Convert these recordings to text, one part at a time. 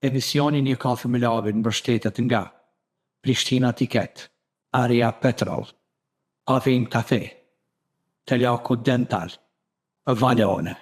Emisioni Një kafe me lavin mbështetet nga Prishtina Tiket, Aria Petrol, Avin Cafe, Teljaku Dental, Valone.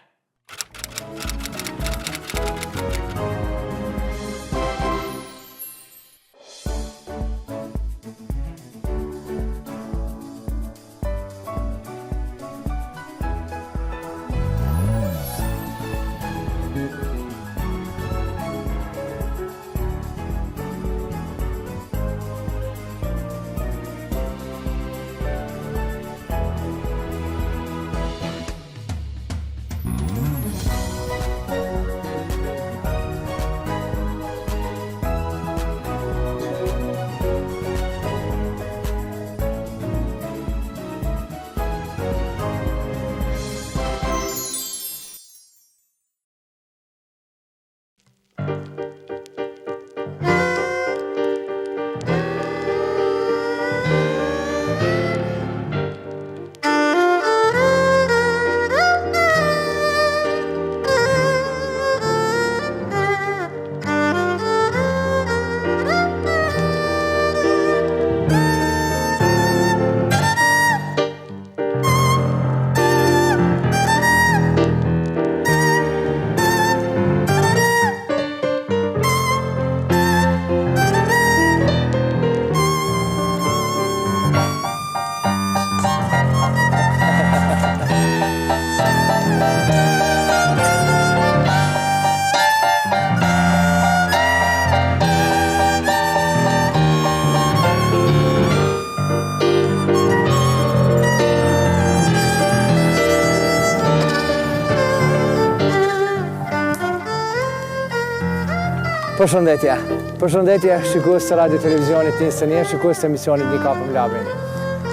Përshëndetje shikues të radio televizionit Insania, shikues të emisionit Një kafe me lavin.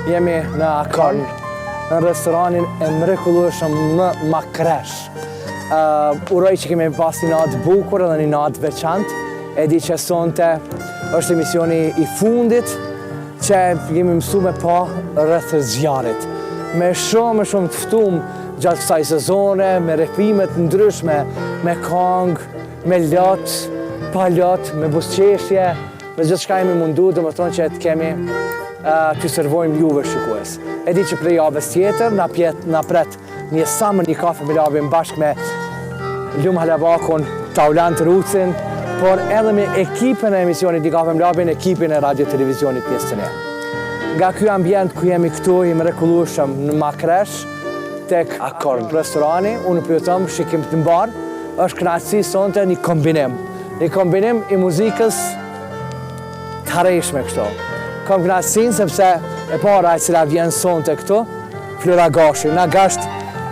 Jemi në Akon, në restoranin e mrekullueshëm në Makresh. Uroj që kemi pas një natë bukur dhe një natë veçantë. E di që sonte është emisioni i fundit që jemi mësuar me pa rreth zjarrit. Me shumë të ftuar gjatë kësaj sezone, me refimet ndryshme, me këngë, me lot, pa lot, me buzëqeshje, me gjithë shka jemi mundu, dhe më thonë që të kemi të servojmë juve shikues. E di që prej javës tjetër, na pret një samër Një kafe me lavin bashkë me Lum Halabakun, Taulant Rucin, por edhe me ekipën e emisionit Një kafe me lavin, ekipin e radio televizionit Insania. Nga ky ambient ku jemi këtu i mrekullueshëm në Makresh, tek Akon restorani, unë pyetëm shikim të mbar, është kënaqësi sonte një kombinim i muzikës të harreshme kështu. Kam kënaqësinë sepse e para e cila vjen sonte këtu, Flora Gashi, na gasht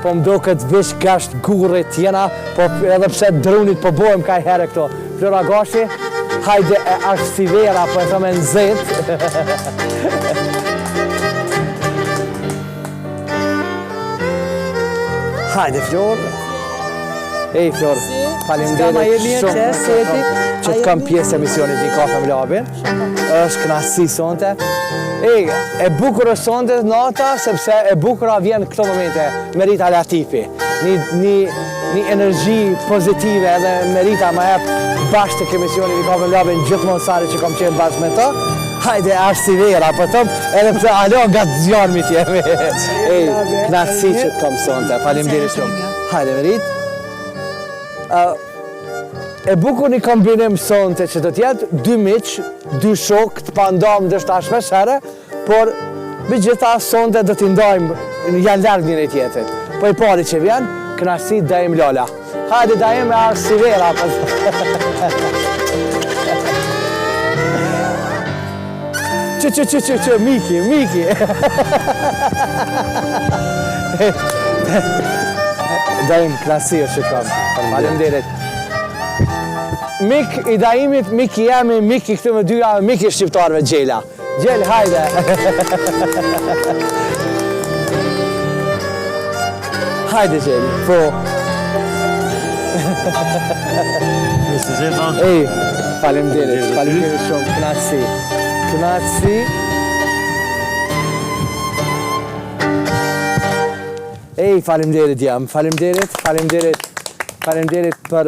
po më duket veç gasht gurrit jena, po edhe pse drunit po bëhem kaj herë këtu. Flora Gashi, hajde e ashtë si vera, po e thëmë në zetë. Hajde Flora. Ej Flor, faleminderit shumë që të kam pjesë e emisionit Një kafe me lavin. Është kënaqësi sonte. Ej, e bukur është sonte nata sepse e bukura vjen këto momente me Rita Latifi. Një energji pozitive edhe me Rita ma jep bashkë tek emisioni Një kafe me lavin gjithmonë sari që kam qenë bashkë me ta. Hajde, ashtë si vera, po thëm, edhe pse alo nga të zjarmit jemi. Ej, kënaqësi që të kam sonte. Faleminderit shumë. Hajde me Rit. E bukur një kombinim sonte që do t'jetë dy miq, dy shok të pandam dështë shpesh herë, por me gjitha sonte do t'i ndajmë janë larg njëri tjetrit. Po i pari që vjen, kënaqësi Daim Lala. Hajde Daim me ashtë si vera. Që, Miki. Daim, kënaqësi është që kam. Faleminderit. Mik i Daimit, Mik i jemi, Mik i këtu me dyja, Mik i shqiptarëve Gjela. Gjel, hajde. Hajde Gjel, po. Ej, faleminderit shumë, kënaqësi. Ej, faleminderit jam, faleminderit për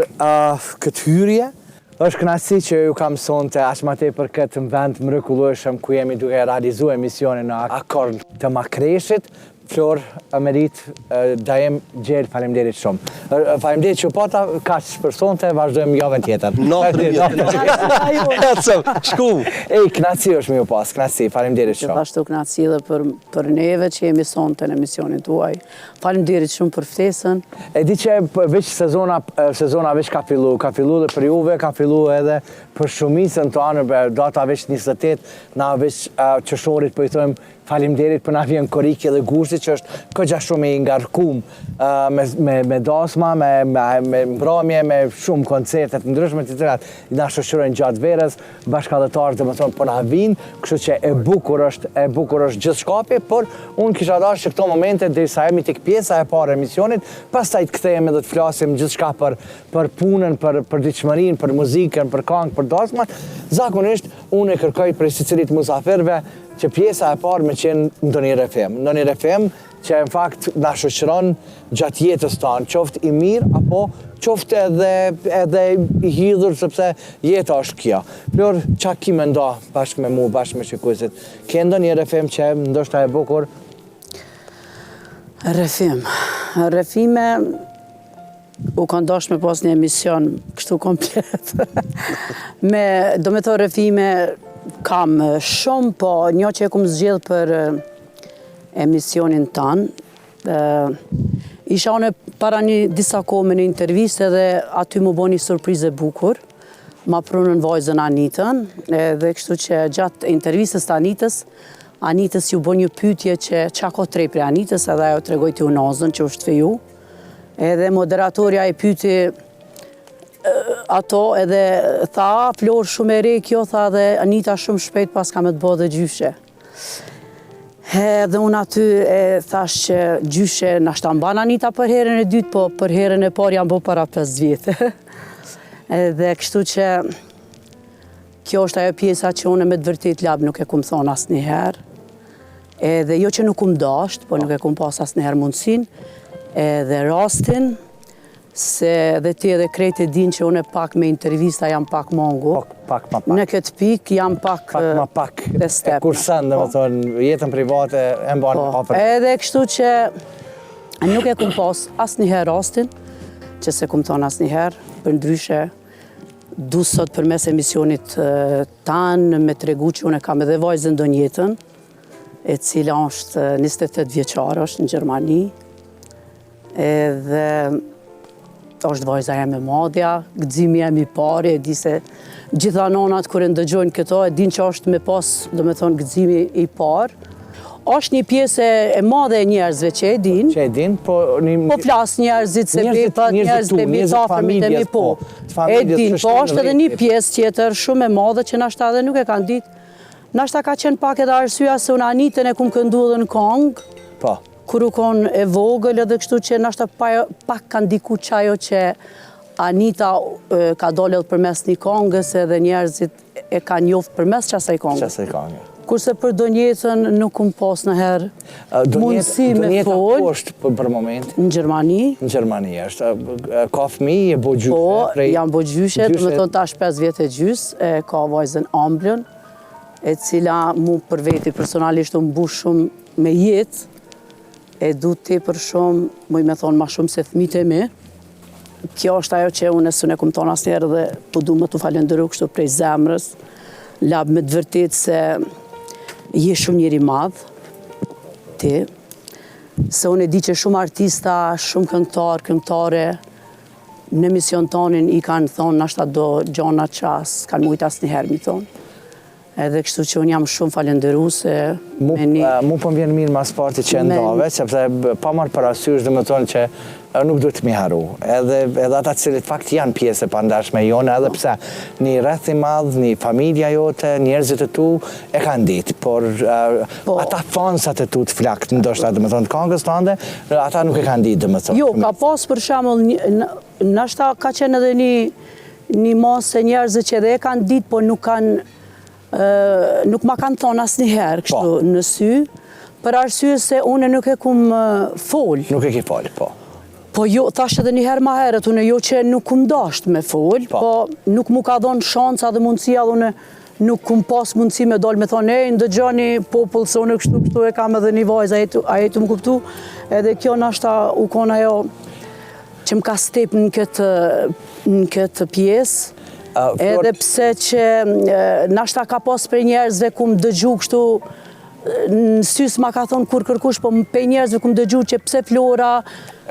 këtë hyrje. Është kënaqësi që ju kam sonte aq më tepër këtë vend mrekullueshëm ku jemi duke realizuar emisionin në Akord të Makreshit. Flor, Amerit, dajem gjellë, faleminderit shumë. Faleminderit që pata, kaq për sonte, vazhdojmë javën tjetër. Shku! Kënaqësi është me ju pas, kënaqësi, faleminderit shumë. Gjithashtu kënaqësi dhe për neve që jemi sonte në emisionin tuaj. Faleminderit shumë për ftesën. E di që veç sezona veç ka fillu dhe për juve, ka fillu edhe për shumicën të anë, data veç 28, na veç qëshorit për i thëmë faleminderit për na vjen koriki dhe gushti që është këgja shumë i ngarkum me dasma, me mbrëmje, me shumë koncertet ndryshme të cilat na shoqërojnë gjatë verës, bashkëdhetarë dhe më thonë po na vinë, kështu që e bukur është gjithë shkapi, por unë kisha dashur që këto momente derisa jemi tek pjesa e parë e emisionit, pastaj të kthehemi dhe të flasim gjithçka për punën, për ditëshmërinë, për muzikën, për këngë, për dasmat. Zakonisht unë e kërkoj prej secilit musafirëve që pjesa e parë me qenë Ndonjëherë FM. Ndonjëherë FM që në fakt na shoqëron gjatë jetës tonë, qoftë i mirë apo qoftë edhe i hidhur sepse jeta është kjo. Flor, çka ki mendo bashkë me mua, bashkë me shikuesit? Ke Ndonjëherë FM që ndoshta e bukur? Refime u kanë dash me pas një emision kështu komplet. Do me thë refime kam shumë, po një që e kum zgjedh për emisionin tanë. Isha une para disa kohë me një intervistë dhe aty mu bo një surprizë e bukur. Ma prunën vajzën Anitën, dhe kështu që gjatë intervistës të Anitës ju bo një pyetje që qa ka trej për Anitës, edhe ajo të regoj të unazën që është feju. Edhe moderatorja e pyti ato edhe tha, Flor shumë e re kjo, tha dhe Anita shumë shpejt pas ka me të bo dhe gjyshe. Edhe unë aty thash që gjyshe nashta mban Anita për herën e dytë, po për herën e parë jam bo para 5 vjetë. Edhe kështu që kjo është ajo pjesa që unë me të vërtet lab nuk e kum thonë asë njëherë. Edhe jo që nuk kum dasht, po nuk e kum pas asë njëherë mundësin. Edhe rastin, se dhe ti edhe krejt e din që unë pak me intervista jam pak mongu. Pak. Në këtë pik jam pak e kursan, dhe më thonë, jetën private e mbanë hapër. Edhe kështu që nuk e kum pas asë njëherë rastin, që se kum thonë asë njëherë, për ndryshe, du sot për mes emisionit tanë me të regu që unë e kam edhe vajzën Ndonjetën, e cila është 28 vjeqarë, është në Gjermani, edhe është vajza jam e madja, gëzimi jam i pari, e di se gjitha nonat kërë ndëgjojnë këto, e din që është me pas, do me thonë, gëzimi i parë. është një pjesë e madhe e njerëzve që e din. Që e din, po... Po flasë njerëzit se bepat, njerëzit e mi tafërmit e mi po. E din, po është edhe një pjesë tjetër shumë e madhe që nashta edhe nuk e kanë ditë. Nashta ka qenë pak edhe arsyeja se unë Anitën e kum këndu edhe në kongë. Po. Kur u konë e vogël edhe kështu që nashta pak kanë diku qajo që Anita ka dole edhe përmes një kongës edhe njerëzit e ka njoftë përmes qasaj kongës. Qasaj kongës. Kurse për Ndonjetën nuk kum pas në herë mundësi me folë. Ndonjeta është për moment? Në Gjermani. Në Gjermani është. Ka fëmijë, e bo gjyshe? Po, jam bo gjyshe, të me thonë tash 5 vjetë e gjys, ka vajzën Amblën, e cila mu për veti personalisht u mbu shumë me jetë, e du te për shumë, muj me thonë ma shumë se fëmijët e mi. Kjo është ajo që unë e kum thonë asnjëherë dhe po du më të falenderu kështu prej zemrës, lab me të vërtet se je shumë njeri madh, ti, se unë e di që shumë artista, shumë këngëtare, në emision tonin i kanë thonë nashta do gjona qas, kanë mujtë asë njëherë mi thonë. Edhe kështu që unë jam shumë falenderu se... Mu po m'vjen mirë mas parti që ndave, sepse pa marrë parasysh dhe më thonë që nuk duhet mi haru. Edhe ata cilit fakt janë pjesë e pandashme jone, edhe pse një rreth i madh, një familja jote, njerëzit e tu e kanë ditë, por ata fansat e tu të flakt, ndoshta dhe më thonë të kongës të ande, ata nuk e kanë ditë dhe më thonë. Jo, ka pas për shembull, nashta ka qenë edhe një masë njerëzit që edhe e kanë ditë, por nuk ma kanë thonë asë njëherë kështu në sy, për arsye se une nuk e kum folë. Nuk e ki folë, po. Po jo, thash edhe një herë ma herët, unë jo që nuk kum dasht me fol, po nuk mu ka dhonë shanca dhe mundësia dhe unë nuk kum pas mundësi me dalë me thonë, ndëgjani popull se unë kështu e kam edhe një vajzë, a jetu më kuptu, edhe kjo nashta u kona jo që më ka step në këtë pjesë, edhe pse që nashta ka pas për njerëzve kum dëgju kështu, në sys ma ka thonë kur kërkush, po për njerëzve kum dëgju që pse Flora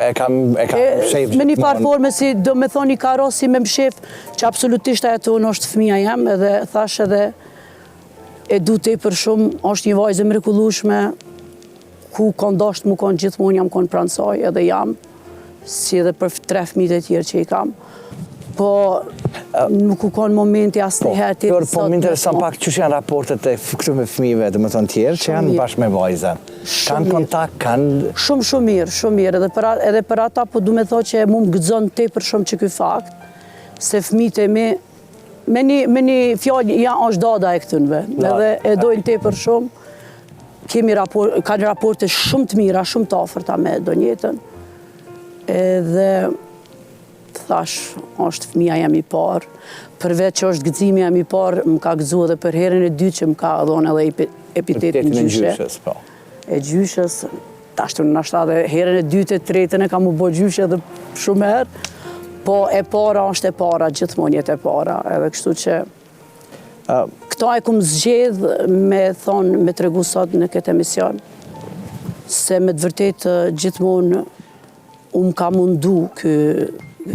me një farforme si do me thonë i karosi me mshef që absolutisht ajo unë është fëmija jem edhe thash edhe e du te për shumë është një vajzë mrekullueshme ku kondosht mu konë gjithmonë jam konë pransoj edhe jam si edhe për 3 fëmijët e tjerë që i kam po nuk u konë momenti asë të herë të Po më interesan pak që janë raportet e këtu me fëmijëve dhe më thonë tjerë që janë bashkë me vajza. Kanë kontakt, kanë... Shumë mirë, edhe për ata po du me thotë që mu më gëzon të për shumë që ky fakt, se fëmijët e mi, me një fjallë, janë është dada e këtënve, edhe e dojnë të për shumë, kanë raporte shumë të mira, shumë të afërta me Donjetën, edhe thash, është fëmija jam i parë, përveç që është gëzimi jam i parë, më ka gëzu edhe për herën e dytë që më ka dhonë edhe epitetin gjyshe. E gjyshës, tashtë në nashta dhe herën e dytë e tretën e ka mu bo gjyshe edhe shumë herë, po e para është e para, gjithmonë jetë e para, edhe kështu që këta e kumë zgjedh me thonë, me tregu sot në këtë emision, se me të vërtet gjithmonë më ka mundu kë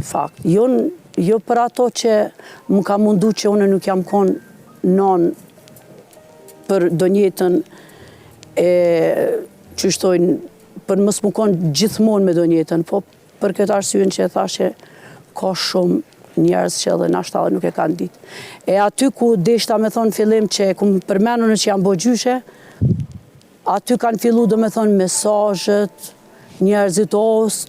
fakt. Jo për ato që më ka mundu që unë nuk jam konë non për Donjetën e që shtojnë për mësë më konë gjithmonë me Donjetën, po për këtë arsyen që e thashe ka shumë njerëz që edhe nashta nuk e kanë ditë. E aty ku deshta me thonë fillim që ku më përmenu në që janë bo gjyshe, aty kanë fillu do me thonë mesazhet, njerëzit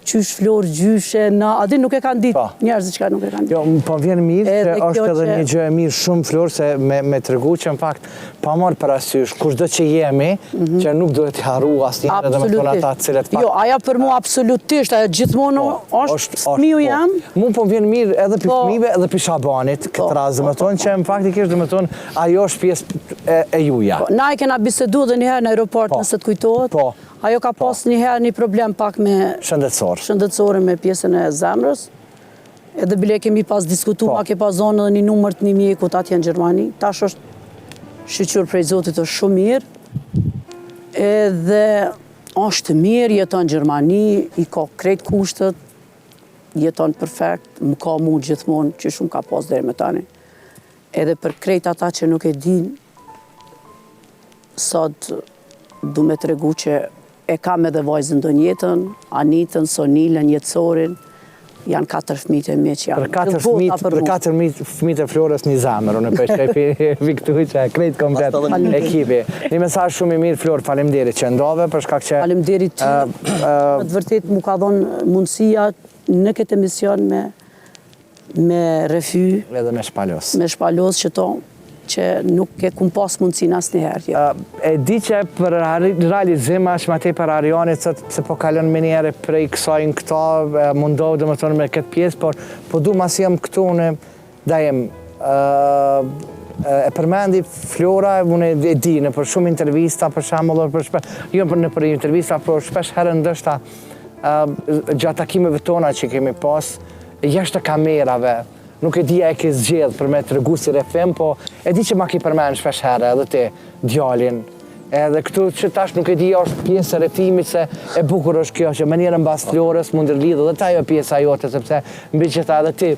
qysh Florë gjyshe, adi nuk e kanë ditë, njerëzit që nuk e kanë ditë. Jo, po vjen mirë që është edhe një gjë e mirë shumë Florë, se me tregu që në fakt, pa marë për asysh, kushdo që jemi, që nuk duhet të haru asë njërë dhe me thonë ata cilët fakt. Jo, aja për mu absolutisht, aja gjithmonë është fëmiu jam. Mu po vjen mirë edhe për fëmijëve edhe për Shabanit, këtë razë, dhe me thonë që në faktikisht dhe me thonë, ajo është pjesë e juja. Na e kena bisedu dhe njëherë në aeroport nëse të kujtohet. Ajo ka pas njëherë një problem pak me shëndetësore me pjesën e zemrës. Edhe bile kemi pas diskutu, ma ke pas zonë edhe një numër të një mjekut atje në Gjermani. Tash është shqyqur prej Zotit është shumë mirë. Edhe është mirë, jeton në Gjermani, i ka krejt kushtet, jeton perfekt, më ka mu gjithmonë që shumë ka pas deri me tani. Edhe për krejt ata që nuk e din, sot du me të regu që e kam edhe vajzën Donjetën, Anitën, Sonilën, Jetësorin, janë 4 fëmijët e mi që janë. Për 4 fëmijët e Florës një zamër, unë për shepi Viktuj që e krejt komplet ekipi. Një mesazh shumë i mirë, Florë, faleminderit që ndove, për shkak që... Faleminderit ty, të vërtet mu ka dhonë mundësia në këtë emision me Refy. Edhe me Shpalos. Me Shpalos që nuk e kum pas mundësin asë njëherë. E di që për realizim është ma te për Arianit, se po kalon me njerë prej kësajnë këta, mundohë dhe më tonë me këtë pjesë, po du mas jem këtu unë, da jem, e përmendi Flora, unë e di, në për shumë intervista, për shamullor, jo në për intervista, për shpesh herë ndështa, gjatë takimeve tona që kemi pas, jashtë kamerave, nuk e dija e ke zgjedh për me të regu si refem, po e di që ma ki përmenë shpesh herë edhe ti djalin. Edhe këtu që tash nuk e dija është pjesë e refimit se e bukur është kjo që mënyrën bas Florës mundir lidhë dhe ta jo pjesë ajote, sepse mbi që ta edhe ti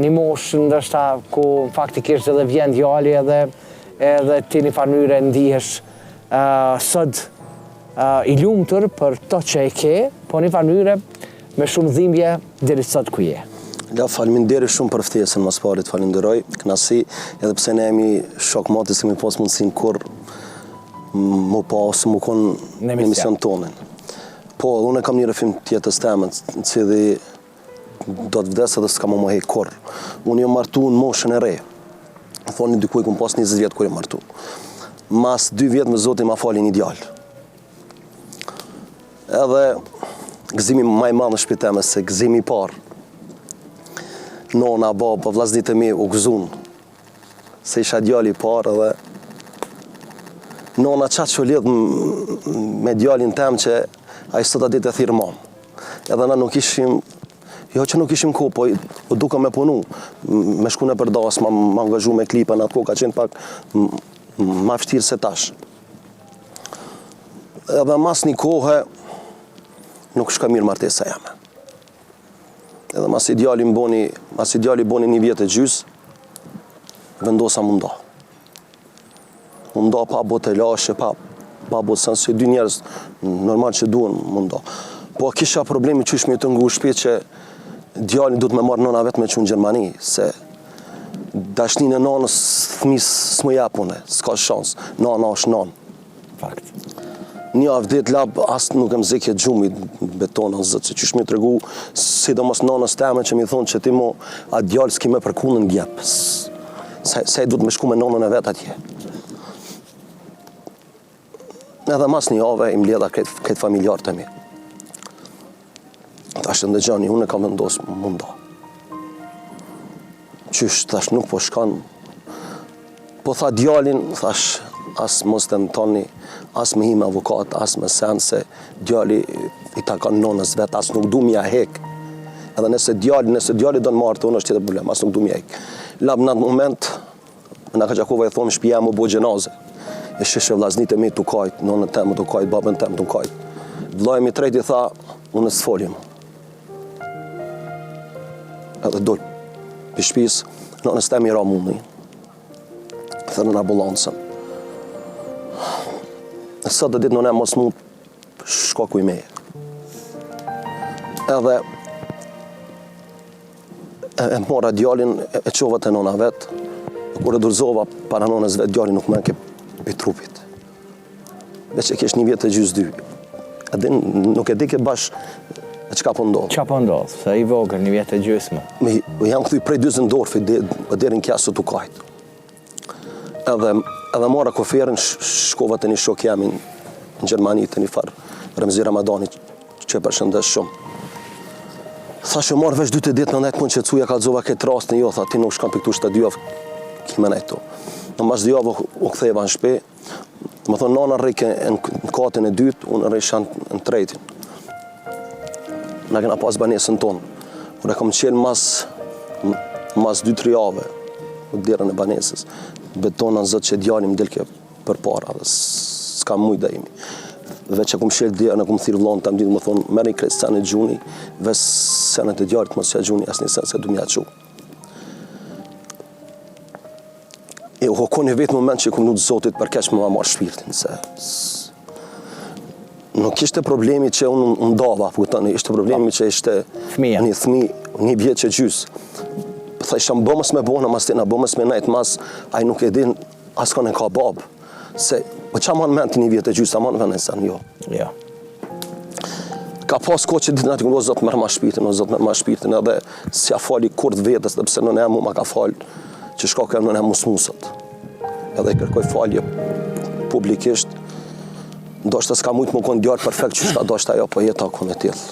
një moshë ndërshta ku faktikisht edhe vjen djali edhe ti një farmyre ndihesh sot i lumtur për to që e ke, po një farmyre me shumë dhimbje deri sot ku je. Ja, faleminderit shumë për ftesën, mas parit falenderoj, knasi, edhe pse ne jemi shok mati se mi pas mundësin kur më pas, më konë në emision tonin. Po, unë kam një refim tjetës temën, cili do të vdes edhe s'ka më hej kur. Unë jam martu në moshën e re. Thoni dikuj kum pas 20 vjetë kur jam martu. Mas 2 vjetë me Zotin ma falin një djallë. Edhe gëzimi më i madh në shtëpinë time se gëzimi i parë. Nona, baba, vllazërit e mi u gëzuan se isha djali i parë dhe nona qatë që lidh me djalin tem që ai sot ditë e thirë mam. Edhe na nuk ishim, jo që nuk ishim kohë, po u duka me punu, me shku në përdas, ma angazhu me klipa në atë kohë, ka qenë pak ma vështirë se tash. Edhe mas një kohë nuk shka mirë martesa jame. Edhe mas i djali boni 1 vjetë e gjys, vendosa më nda. Më nda pa botë e lashe, pa botë sanë, se 2 njerës normal që duen më nda. Po kisha problemi që ishme të ngu shpit që djalin du të me marrë nona vetë me që në Gjermani, se dashnin e nanës thmis s'më japune, s'ka shans, nana është nanë. Fakt. Një avdet lab, asë nuk e më zekje gjumi betona, zëtë, se që shmi të regu, sidomos nanës teme që mi thonë që ti mo, a djallë s'ki me përkunën gjep, se du të me shku me nanën e vetë atje. Edhe mas një ave i mbledha këtë familjarë të mi. Thash në gjani, unë e kam vendosë munda. Qysh, thash nuk po shkan. Po tha djalin, thash, as mos të më tani, as me hime avokat, as me sen, se djali i takon nonës vetë, as nuk du mja hek. Edhe nëse djali do në martë, unë është tjetër problem, as nuk du mja hek. Lab në atë moment, në ka qakova e thomë, shpija më bo gjenaze. E shishe vllaznit e mi të kajt, nonën temë të kajt, babën temë të kajt. Vllai mi treti tha, unë s'folim. Edhe dol për shpis, nonës temë i ra mundi. Thërë në ambulancën. Sot dhe ditë nëne mos mu shko kuj meje. Edhe e mora djalin, e qova të nona vetë, kur e durzova para nonës vetë, djalin nuk me ke i trupit. Veç e kesh 1 vjetë e gjys 2. Nuk e di ke bash e qka po ndodhë. Qa po ndodhë, se i vogër 1 vjetë e gjys më. Jam këthuj prej Düsseldorfi, deri në kjasë të kajtë. Edhe mora koferin, shkova të një shok jemi në Gjermani, të një farë Remzi Ramadani, që e përshëndes shumë. Tha që marrë veç 2 ditë në nejtë punë që cuja ka dzova këtë rastin, jo, tha ti nuk shkam për këtu 7 javë, kime nejto. Në mas 2 javë u ktheva në shpe, më thonë nana rejke në katin e 2, unë rejsha në 3. Në kena pas banesën tonë. Kur e kam qenë mas 2-3 javë, u derën e banesës, betona në zëtë që djalim delke për para, dhe s'kam mujt dhe imi. Veç që kum shel derën e kum thirë vlonë, tam ditë më thonë, meri krejtë sen e gjuni, ves senet e djarit mos që gjuni, asë një sen se du mja qu. E u hokon një vetë moment që kum nutë zotit për keq më ma marë shpirtin, se nuk ishte problemi që unë ndava, ishte problemi që ishte një thmi, 1 vjetë që gjys. Tha isha më bëmës me bona, mas tina bëmës me najtë mas, aj nuk e din as kanë e ka babë. Se, po qa manë menti 1 vjetë e gjys, a manë venesen, jo. Jo. Ka pas ko që ditë në të këmë, o zotë mërë ma shpirtin, edhe si a fali kur të vetës, dhe pse në ne mu ma ka falë, që shka kemë në ne musmusët. Edhe i kërkoj falje publikisht, ndoshta s'ka mujtë më konë djarë perfekt që shka ndoshta jo, po jeta konë e tillë.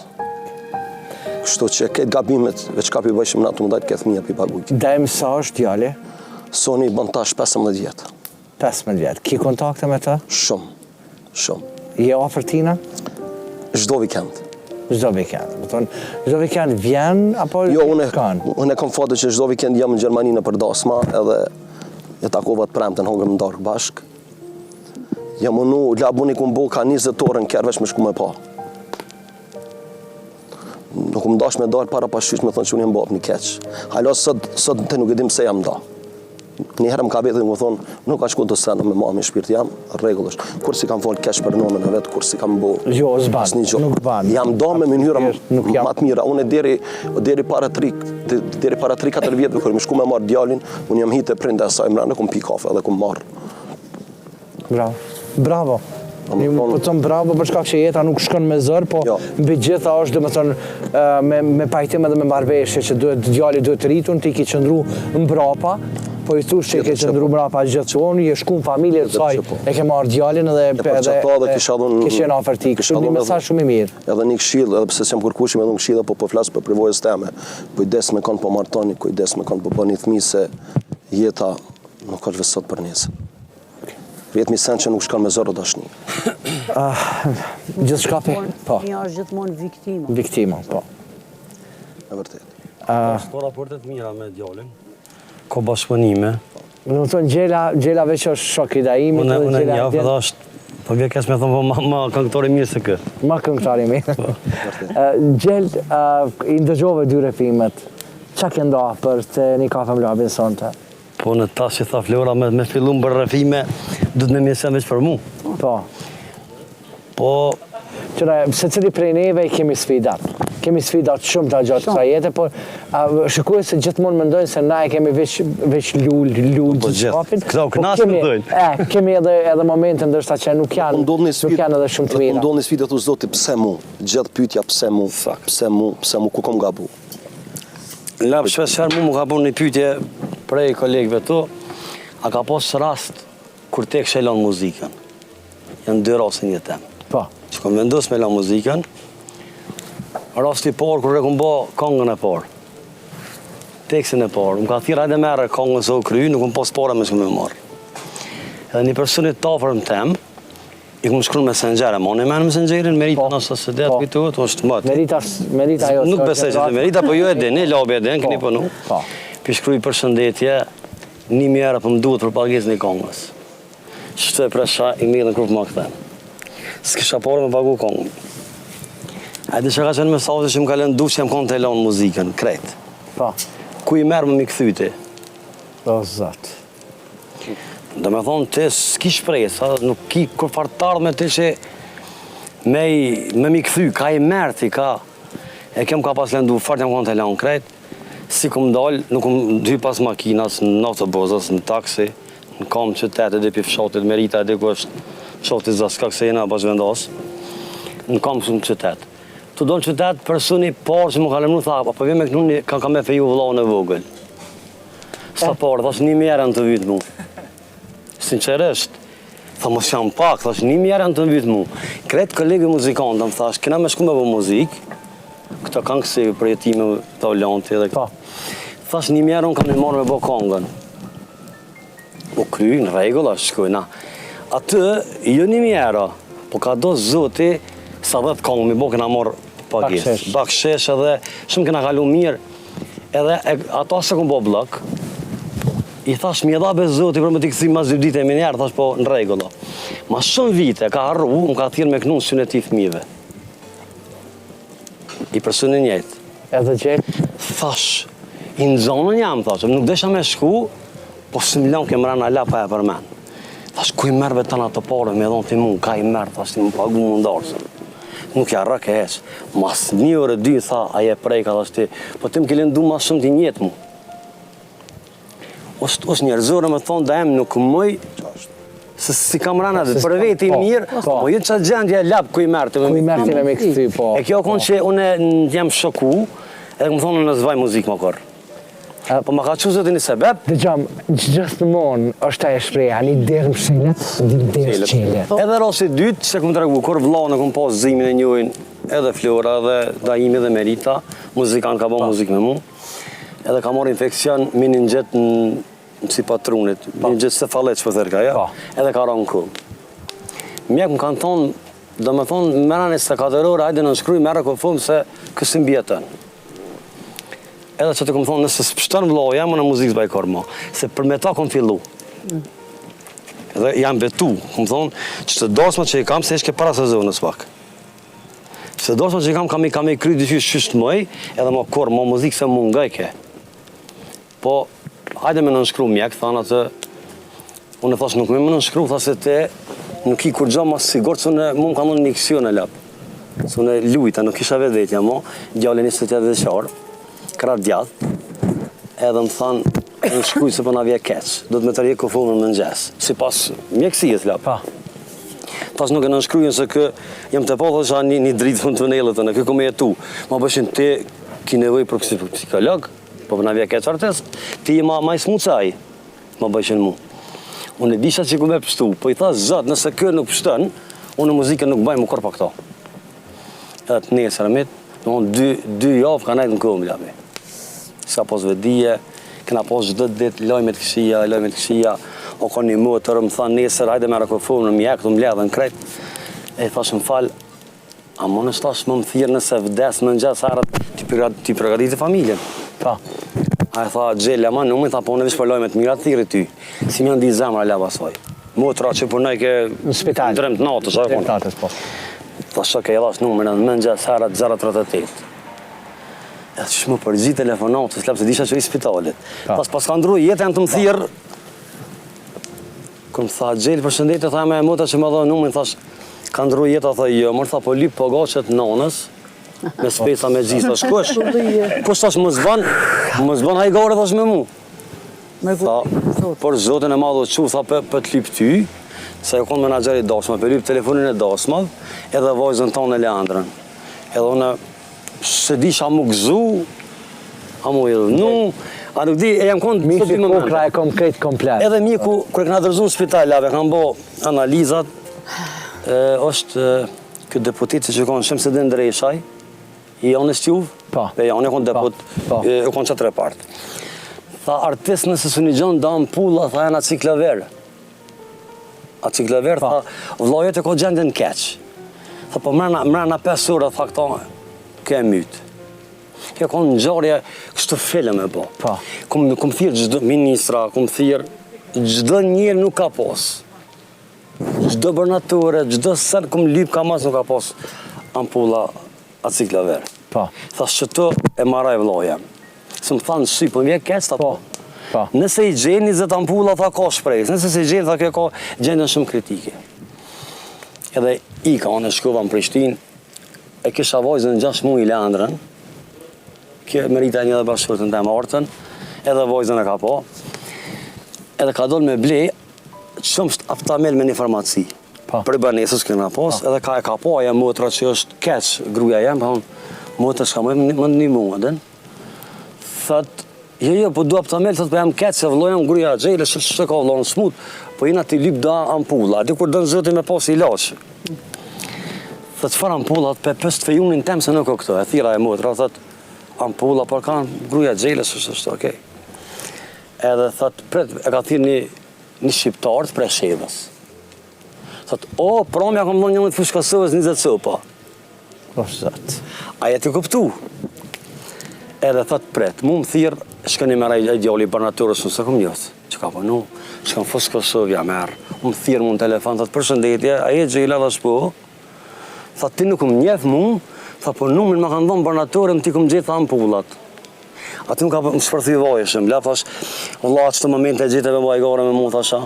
Kështu që këtë gabimet, veç ka pi bëjshim na të më dajtë këtë fëmija pi pagujtë. Dajmë sa është djali? Soni bën tash 15 vjetë. 15 vjetë. Ki kontakte me ta? Shumë. Je ofër tina? Çdo vikend. Çdo vikend. Më thonë, çdo vikend vjen, apo jo, unë kanë? kam fatë që çdo vikend jam në Gjermani në përdasma, edhe e takova të premten hongëm ndarkë bashkë. Jam unu, labuni kum bo ka 20 orë në kërë veç me shku me pa. Nuk më dash me darë para pashysh me thonë që unë jem bap një keq. Halo sot të nuk e dim se jam da. Një herë më ka vetë dhe më thonë, nuk ka shku të senë me mami shpirt jam, regull është. Kur si kam folë keq për nonën e vetë, kur si kam bo... Jo, nuk ban. Jam da me mënyra matë mira. Unë deri para 3-4 vjetëve, kër më shku me marë djalin, unë jam hitë e prinde e saj mërënë, kum pi kafe edhe kum marë. Bravo. Po të thëmë bravo për shkak që jeta nuk shkon me zër, po mbi gjitha është dhe më thënë me pajtim edhe me marrëveshje që djali duhet të rritun, ti ki qëndru mbrapa, Po i thush që e ke qëndru mrapa gjithë që unë, je shku në familje të saj, e ke marrë djalin edhe kishe në aferti, kështu një mesazh shumë i mirë. Edhe një këshill, edhe pse s'jam kërkueshim edhe një këshill, po flas për përvojës teme. Kujdes me kënd po martoni, kujdes me kënd po bëni fëmijë se jeta nuk ka vetë sot për nesër. Vjet mi sen që nuk shkon me zoro dashni. Gjithçka po. Një është gjithmonë viktima. Viktima, po. E vërtet. Ka raportet mira me djalin. Ka bashkëpunime. Në më thonë, Gjela veç është shok i daimit. Unë një javë edhe është, po vje kes me thonë, po ma këngëtore mirë se kë. Ma këngëtore mirë. Gjel, i ndëgjove dy refimet. Qa ke nda për të një kafe më labin sonte? Po në tas që tha Flora me fillu më bërë refime, du të me mjesën veç për mu. Po. Po... Qëra, se cili prej neve i kemi sfidat. Kemi sfidat shumë të gjatë kësa jetë, por shikuj se gjithmonë mendojnë se na e kemi veç lull Po gjithë, këta u knasë mendojnë. Kemi edhe momente ndërsa që nuk janë edhe shumë të mira. Ndodh një sfidë të zoti, pse mu? Gjithë pyetja pse mu? Pse mu, ku kom gabu? Lap, shpesher mu ka bërë një pyetje prej kolegëve tu, a ka pas rast kur te kështë e lanë muzikën? Janë dy rastin jetem. Po. Që kom vendos me lanë muzikën, rasti parë kur e kom bë këngën e parë. Tekstin e parë, më ka thirr hajde merre këngën se u kry, nuk kom pas para me s'kom e marrë. Edhe një personit të afërm tem, i kom shkruar Messenger, ma unë e merr Messengerin, Merita nëse se det këtu, to është më. Merita jo. Nuk besoj se Merita, po ju e dini, labi e din, keni punu. Po. Pi shkruaj përshëndetje, 1000 euro po më duhet për pagesën e këngës. Çto e presha emailin kur më kthen. S'kisha parë me pagu këngën. Hajde që ka qenë mesazhe që më ka lënë dush që jam konë të elonë muzikën, krejt. Po. Ku i merë më mi këthyti? O, zot. Dhe me thonë, ti s'ki shpresa, nuk ki kur fartar me ti që me mi këthy, ka i merë ti, ka. E kem ka pas lëndu, fart jam konë të elonë, krejt. Si kum dalë, nuk kum dy pas makinas, në autobusës, në taksi, në kam qytetë, edhe pi fshatit, Merita edhe ku është fshatit Zaskak, se jena bashkëvendas, në kam shumë qytetë. Të donë qytetë, personi parë që më ka lemnu, tha, po vje me kënu ka me feju vëllau në vogël. Sa parë, thash 1000 euro në të vitë mu. Sinqeresht, tha mos jam pak, thash 1000 euro në të vitë mu. Kretë kolegë muzikantë, më thash, kena me shku me bë muzikë, këta kanë kësi përjetime të olanti edhe këta. Thash 1000 euro në kam në marrë me bë kongën. U kry, në regull, ashtë shkujna. Atë, jo 1000 euro, po ka do zoti, sa 10 kongë, mi bo këna marrë pagesë. Bakshesh edhe, shumë këna kalu mirë, edhe ato se këmë bo blok, i thash mi edha bez zoti, për me t'i këthi mas 2 dite e minjerë, thash po në regull. Ma shumë vite, ka harru, më ka thirë me kënu në synet i fëmive. I personin njëjtë. Edhe gjelë? Thash, i në zonën jam, thash, nuk desha me shku, po së milion ke mërë në lapa e për men. Thash, ku i merë vetën atë pare, me edhon t'i mu, ka i merë, thash, t'i mu pagu më ndarësën. Nuk ja rëke heq. Mas 1 orë 2, tha, aje prejka, thash ti, po ti më ke lëndu mas shumë t'i njetë mu. Është njerëzore me thonë, da em nuk mëj, se si kam rana dhe për veti mirë, po jetë që gjendje lap ku i mërti me këthy, po. E kjo konë që unë jam shoku, edhe më thonë në zvaj muzikë më korë. Po më ka që zëti një sebeb. Dhe gjam, gjithmonë është ta e shpreja, një derë mshelet, një derë qelet. Edhe rasi dytë, që këmë të regu, kur vlanë këmë pas zimin e njojnë, edhe Flora, edhe Daimi dhe Merita, muzikant ka bo muzikë me mu, edhe ka morë infekcion, minin gjithë në si patrunit, minin gjithë se falet që për thërka, ja? Edhe ka ronë ku. Mjekë më kanë thonë, do me thonë, mera një 24 orë, hajde në nëshkruj, mera ku fëmë se kësim bjetën. Edhe që të këmë thonë, nëse së pështën vloja, më në muzikë zbaj korma, se për me ta këmë fillu. Edhe jam vetu, këmë thonë, që të dosma që i kam, se ishke para sezonës pak. Se dosma që i kam i kry dyshysh qysht mëj, edhe më korë, më muzikë se më nga i ke. Po, hajde me në nëshkru mjek, thanë atë, unë e thash nuk me nënshkru, thash se te nuk i kur gjo ma sigur, që unë më ka nënë një kësion e lapë. Që unë lujta, nuk isha vedetja mo, gjallë 28 vjeçar, krar djath, edhe më thanë, në shkuj se për na vje keq, do të me të rje këfullën në mëngjes, si pas mjekësijet lapë. Tash nuk e nënshkrujën se kë, jem të po dhe isha një dritë në tunelët, në kë këmë jetu, ma bëshin ti ki nevoj për psikolog, po për na vje keq artist, ti je ma i smucaj. më bëjshin mu. Unë e disha që ku me pështu, po i tha zot, nëse kjo nuk pështën, unë muzikën nuk bëjmë kur pa këto. Edhe të nesërmit, dy javë ka najtë në këmë, s'ka pos vedije, këna pos çdo ditë lojme të këshia, o ka një motër, më tha nesër, hajde me rakofon, në mjek, të mbledhën krejt. E thash më falë, a më në shtash më thirë nëse vdes në ngjatë sarat, ti përgatitë familjen. Pa. A e tha, gjellë, ama në më tha, po në vish për lojme të mira të thirë ty. Si më ndi zemra leva soj. Motra që punoj ke në spital. Dremt natës, a e konë. Natës, po. Thash që e dhash numërën, në ngjatë sarat 038. E që më përgjit telefonatës, lapë se disha që i spitalit. Pas ka ndru, jetë janë të më thirë. Këm tha, gjellë përshëndetje, tha me motra që më dha numërin, thash, ka ndru jetë, tha, jo, mërë tha, po lip po gaqet nonës, me spesa me gjithë, thash, kush thash, më zban hajgare, thash me mu. Tha, për zotin e madhë që, tha, për të lip ty, se e konë menageri dashma, për lip telefonin e dashmav, edhe vajzën tonë e Leandrën. Edhe une, se di që a mu gëzu, a mu edhnu, a nuk di, e jam konë të të moment. Kokra e kom krejt komplet. Edhe miku, kërë këna dërzu në spitalave, kanë bo analizat, është këtë deputit që konë Shemsedin Dreshaj, i Janës Tjuvë, e janë e konë deput, e konë që 3 partë. Tha, artist nëse së një gjënë da ampulla, tha janë aciklaverë. Aciklaverë, tha, vlajet e ko gjendin keqë. Tha, po mrena 5 ura, tha këta, ke mytë. Kjo konë në gjarje kështë film e bo. Këmë thirë gjdo ministra, këmë thirë gjdo njërë nuk ka posë. Gjdo bërnatore, gjdo sërë këmë lypë ka mas nuk ka posë ampulla aciklaverë. Thash që të e maraj vloja. Së më thanë sy, po më vje keqë, ta po. Nëse i gjeni 20 ampulla, tha ka shprejës. Nëse se i gjeni, tha kjo ka gjendën shumë kritike. Edhe i ka anë shkova në Prishtinë, e kisha vojzën 6 muaj i Leandrën, kjo merita një dhe bashkërtën të martën, edhe vojzën e ka po, edhe ka dollë me blej, qëmsht aftamel me një farmaci. Për i banesës këna pos, edhe ka e ka po, aja motra që është keqë, gruja jem, motra shka më një mua, den. Thët, jo, po du aftamel, thët, po jam keqë, se vlojëm gruja gjejle, që ka vlojnë smut, po jina ti lip da ampulla, ati kur dënë zëti me pos i laqë. Thët, qëfar ampullat, pe pës të fejunin tem se nuk o këto, e thira e motra, thët, ampulla, por kanë gruja gjejle, është okej. Edhe thët, e ka thirë një shqiptar të Preshevës. Thët, o, promja kom dhënë një të fushkasovës 20 sopa. O, zëtë. Aja ti kuptu. Edhe thët, pret, mu më thirë, shkëni me raj djali i barnaturës, nëse kom njësë, që ka pënu, shkën fushkasovja merë, mu më thirë mu në telefon, thët, përshëndetje, aje gjela dhe shpo, thët, ti nuk më njeth mu, thët, po numin më kanë dhënë barnaturën, ti kom gjithë ampullat. Ati më ka më shpërthy vajshëm, la thash, Allah, që të moment e gjithë e bajgare me mu, thasha.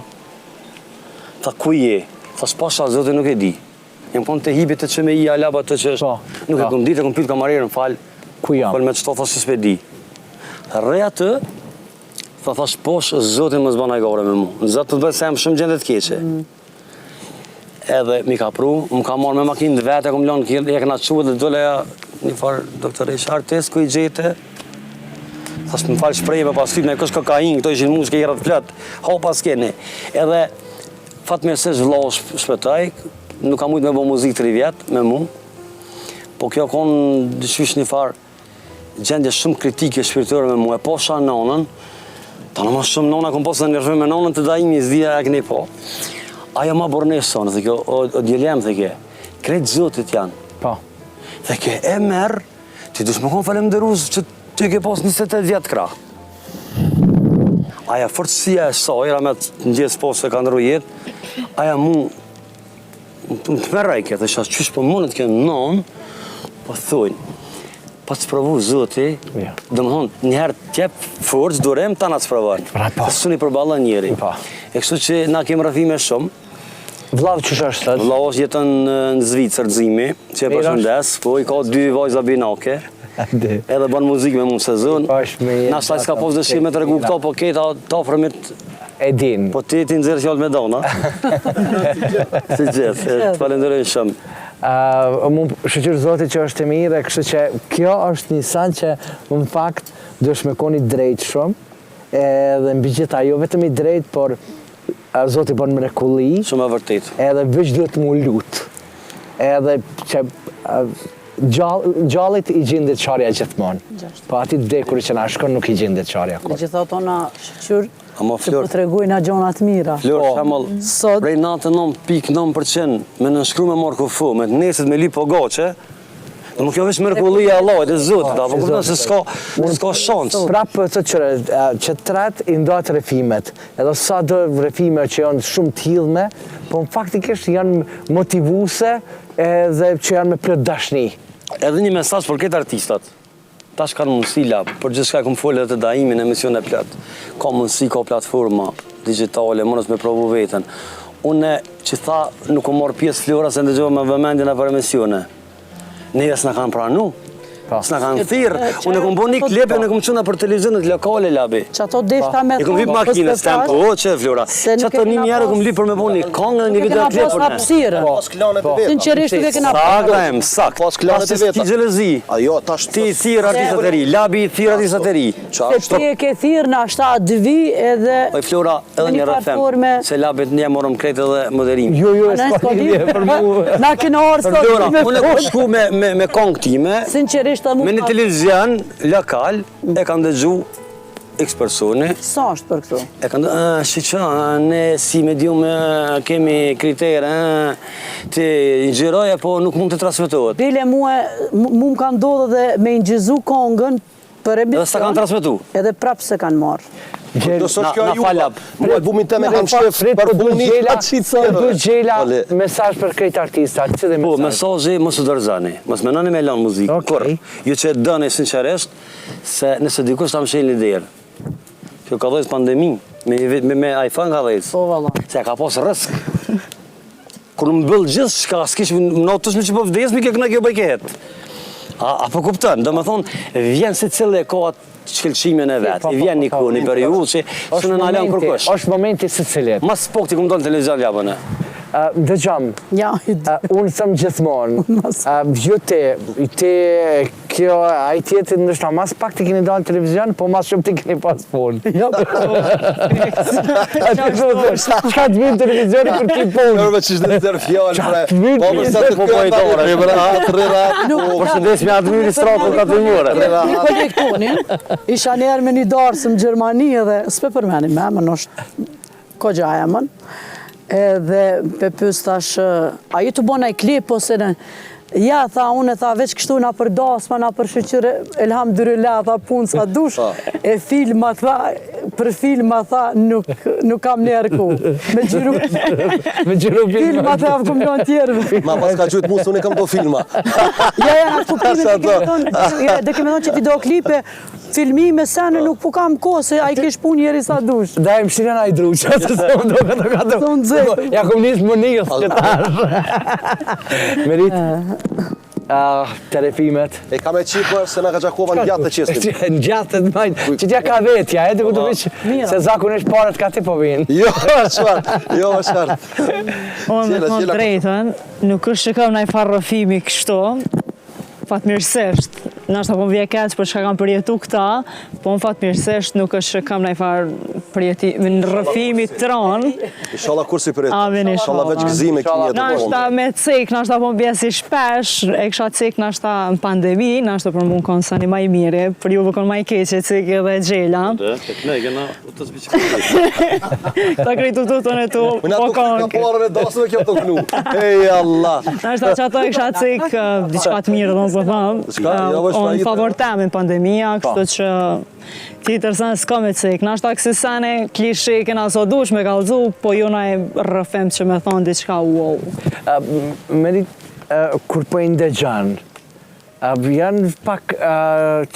Tha, ku je? Thash, pasha, zote nuk e di. Jem konë të hibit të që me i alaba të që është. Nuk e këm ditë, e këm pytë kamarerën, falë. Ku jam? Falë me qëto, thash, që s'pe di. Reja të, thash, posh, zote më zban ajgare me mu. Në zatë të bëjtë se jam shumë gjendet keqe. Edhe mi ka pru, më ka marrë me makinë dhe vete, kom lanë kjellë, e këna quë dhe dole ja një farë doktoresh, artist, ku i gjete. Thash më falë shprejme pas typë, ne kësh kokain, këto ishin mushke i rrët plët, ha pas keni. Edhe, fatë me se zhvlau shpëtaj, nuk ka mujtë me bo muzikë 3 vjetë me mu, po kjo konë dëshvish një farë gjendje shumë kritike shpirtore me mu, e po sha nonën, ta në ma shumë nona, kom posë të nërfëm me nonën të dajimi, zdia e këni po. Ajo ma bornesë sonë, dhe kjo, o djelem, dhe kjo, krejtë zotit janë. Po. Dhe kjo, e merë, ti dush më konë falemderuz që ti ke pas 28 vjetë krah. Aja forësia e sajra me të njësë posë e ka ndru jetë, aja mu të merajke, dhe shas qysh po mundet kjo non, po thujnë, pa të provu zoti, dhe më thonë, njëherë tjep forës, durem, ta na të provanë. Dhe suni përballa njeri. E kështu që na kemë rëfime shumë. Vlavë qësh është thëtë? Vlavë është jetën në Zvicër, Dzimi, që e përshëndes, po i ka 2 vajza binake. Edhe banë muzikë me mu sezon. Na shtaj s'ka posë dëshirë me të regu këto, po kejta të ofrëmit e din. Po ti nëzirë fjallë me dona. Si gjithë, të falenderoj shumë. Mu shëqyrë zotit që është e mire, kështu që kjo është një san që më në fakt dush me koni drejtë shumë, edhe mbi gjitha jo vetëm i drejt, por Zoti bën mrekulli. Shumë e vërtet. Edhe veç duhet mu lut. Edhe që gjallit i gjindet qarja gjithmonë. Po ati dekuri që na shkon nuk i gjindet qarja. Dhe gjitha tona shqyr Amo që po Flor, tregojnë gjonat mira. Flor, shamull, Sot prej 99.9% me nënshkru me marrë kufu, me nesit me li po goqe, dhe më kjo veç mërkullia Allahit e Zotit, apo kupton se s'ka shans. Prapë të qëre, që tret i ndajt refimet, edhe sa do refime që janë shumë t'hidhme, po në faktikisht janë motivuse edhe që janë me plët dashni. Edhe një mesazh për këtë artistat. Tash kanë mundësi për gjithë shka e këmë folë dhe të daimin e emision e plot. Ka mundësi, ka platforma digitale, mundës me provu veten. Une që tha nuk o morë pjesë Flora se ndëgjova me vëmendjen e për emisione. Neve s'na kanë pranu, s'na kanë thirrë. Unë kom bo një klip e në kom qëna për televizionet lokale, labi. që ato deshta me E kom vip makinës, tempo, o që Flora. Që ato një njerë kom lip për me bo një kongë dhe një video kena klip pas për ne. hapësirën. Pas klanet e vetë. Sinqerisht nuk e kena Sa glem, sak. Pas klanet e veta. Ti gjelëzi. Ajo, tash Ti thirë artistat e ri, labi thirë artistat e ri. Se ti e ke thirë në ashta 2 vi edhe... Oj Flora, edhe Në një një rëthem, platforme- se labit një morëm kretë edhe moderim. Jo, Na s'ka s'ka lidhje për mu. Na kena orë sot Flora, me unë e kom shku me kongë time, Sinqerisht me një televizion lokal, e kanë dëgju X personi, Sa është për këtu? e kanë dëgju, shiqa, ne si medium kemi kriterë, të ingjeroje, po nuk mund të transmitohet. Bile mu më ka ndodhë dhe me ingjizu kongën për Edhe s'ta kanë emision, transmitu. edhe prapë se kanë marrë. Do sot kjo na ju. falab. Mua bumin të me kam shkëf për buni. Për gjela, mesazh për krejt artistat, që dhe Po, mesazh. mesazhi mos u dorëzani, mos menoni me lanë muzikë, Okej. kur ju që dëni sinqerisht, se nëse dikush ta mshel një derë. Kjo ka dhejtë pandemi, me iPhone ka dhejtë. Po, valla. Se ka pas rësk. Kur më bëllë gjithë shka, s'kish më notës me që po vdes, mi ke këna kjo bëjket. Apo kuptën, do me thonë, vjen si cilë e ka shkelqimin e vetë, i vjen një kohë, një periudhë që së në nalem kërkosh. është momenti së cilit. Mas pok ti ku më do në televizion vjabëne. Dëgjam, Ja, unë thëmë gjithmonë, ju te kjo, a i tjetë ndështë mas pak të keni dalë në televizion, po mas shumë të keni pas punë. Qka të vinë televizioni për ti punë? Nërve që shtë të fjallë, të mirë, po përsa të po pojtore. Përshëndes me administratën ka të mure. një konektonin, isha njerë me një darës në Gjermani edhe, s'pe përmenim me, më nështë kogja e mën, edhe pe pys tash, a ju të bona i klip, ose në, ja, tha, unë e tha, veç kështu na për dasma, na për shëqyre, elhamdulillah, tha, punë sa dush, e filma, tha, për filma, tha, nuk kam njerëku, me gjyru, Me gjyru filma, tha, kom në tjerëve. Ma pas ka qëtë musë, unë e kam do filma. Ja, në kuptimin, dhe kemi thonë që videoklipe, filmime sene nuk po kam kohë, se a i kesh punë njeri sa dush. Da e më shirën a i druqa, se se më do këtë. Thonë dzekë. Ja kom njësë më njës qëtar. Merit, të refimet. E kam e qipë se nga ka gjakova në gjatë të qestim. Në gjatë të majtë, që tja ka vetja, e të këtë vishë, se zakonisht parët ka ti po vinë. Jo, shfarë, jo, shfarë. Unë me thonë drejtën, nuk është që kam nëjë farë rëfimi kështu, fatmirësisht, nashta po më vje keq për çka kam përjetu këta, po më fatmirësisht nuk është që kam nëjë farë përjetimi në rëfimi të ronë. Inshallah kursi për e Amin, inshallah veç inshallah. gëzime kënë jetë të Nashta me cek, nashta po më bje si shpesh, e kësha cek nashta në pandemi, nashta për mund konë sa një maj mire, për juve konë maj keqe cek edhe gjela. Ne, gëna, të zbiqë. Ta krejtu të të në tu, Unë po ato ka konë. porën e dasëve kjo të kënu. Ej, Allah. Nashta që ato e kësha cek diçka të mirë, do të them. jo, është Unë fajit, favor temin pandemia, kështu që tjetër sa s'ka me cek. Nashta kësi sene klishe kena so dush me kallzu, po jona e rëfem që me thonë diçka wow. Merit, kur po i ndëgjan, janë pak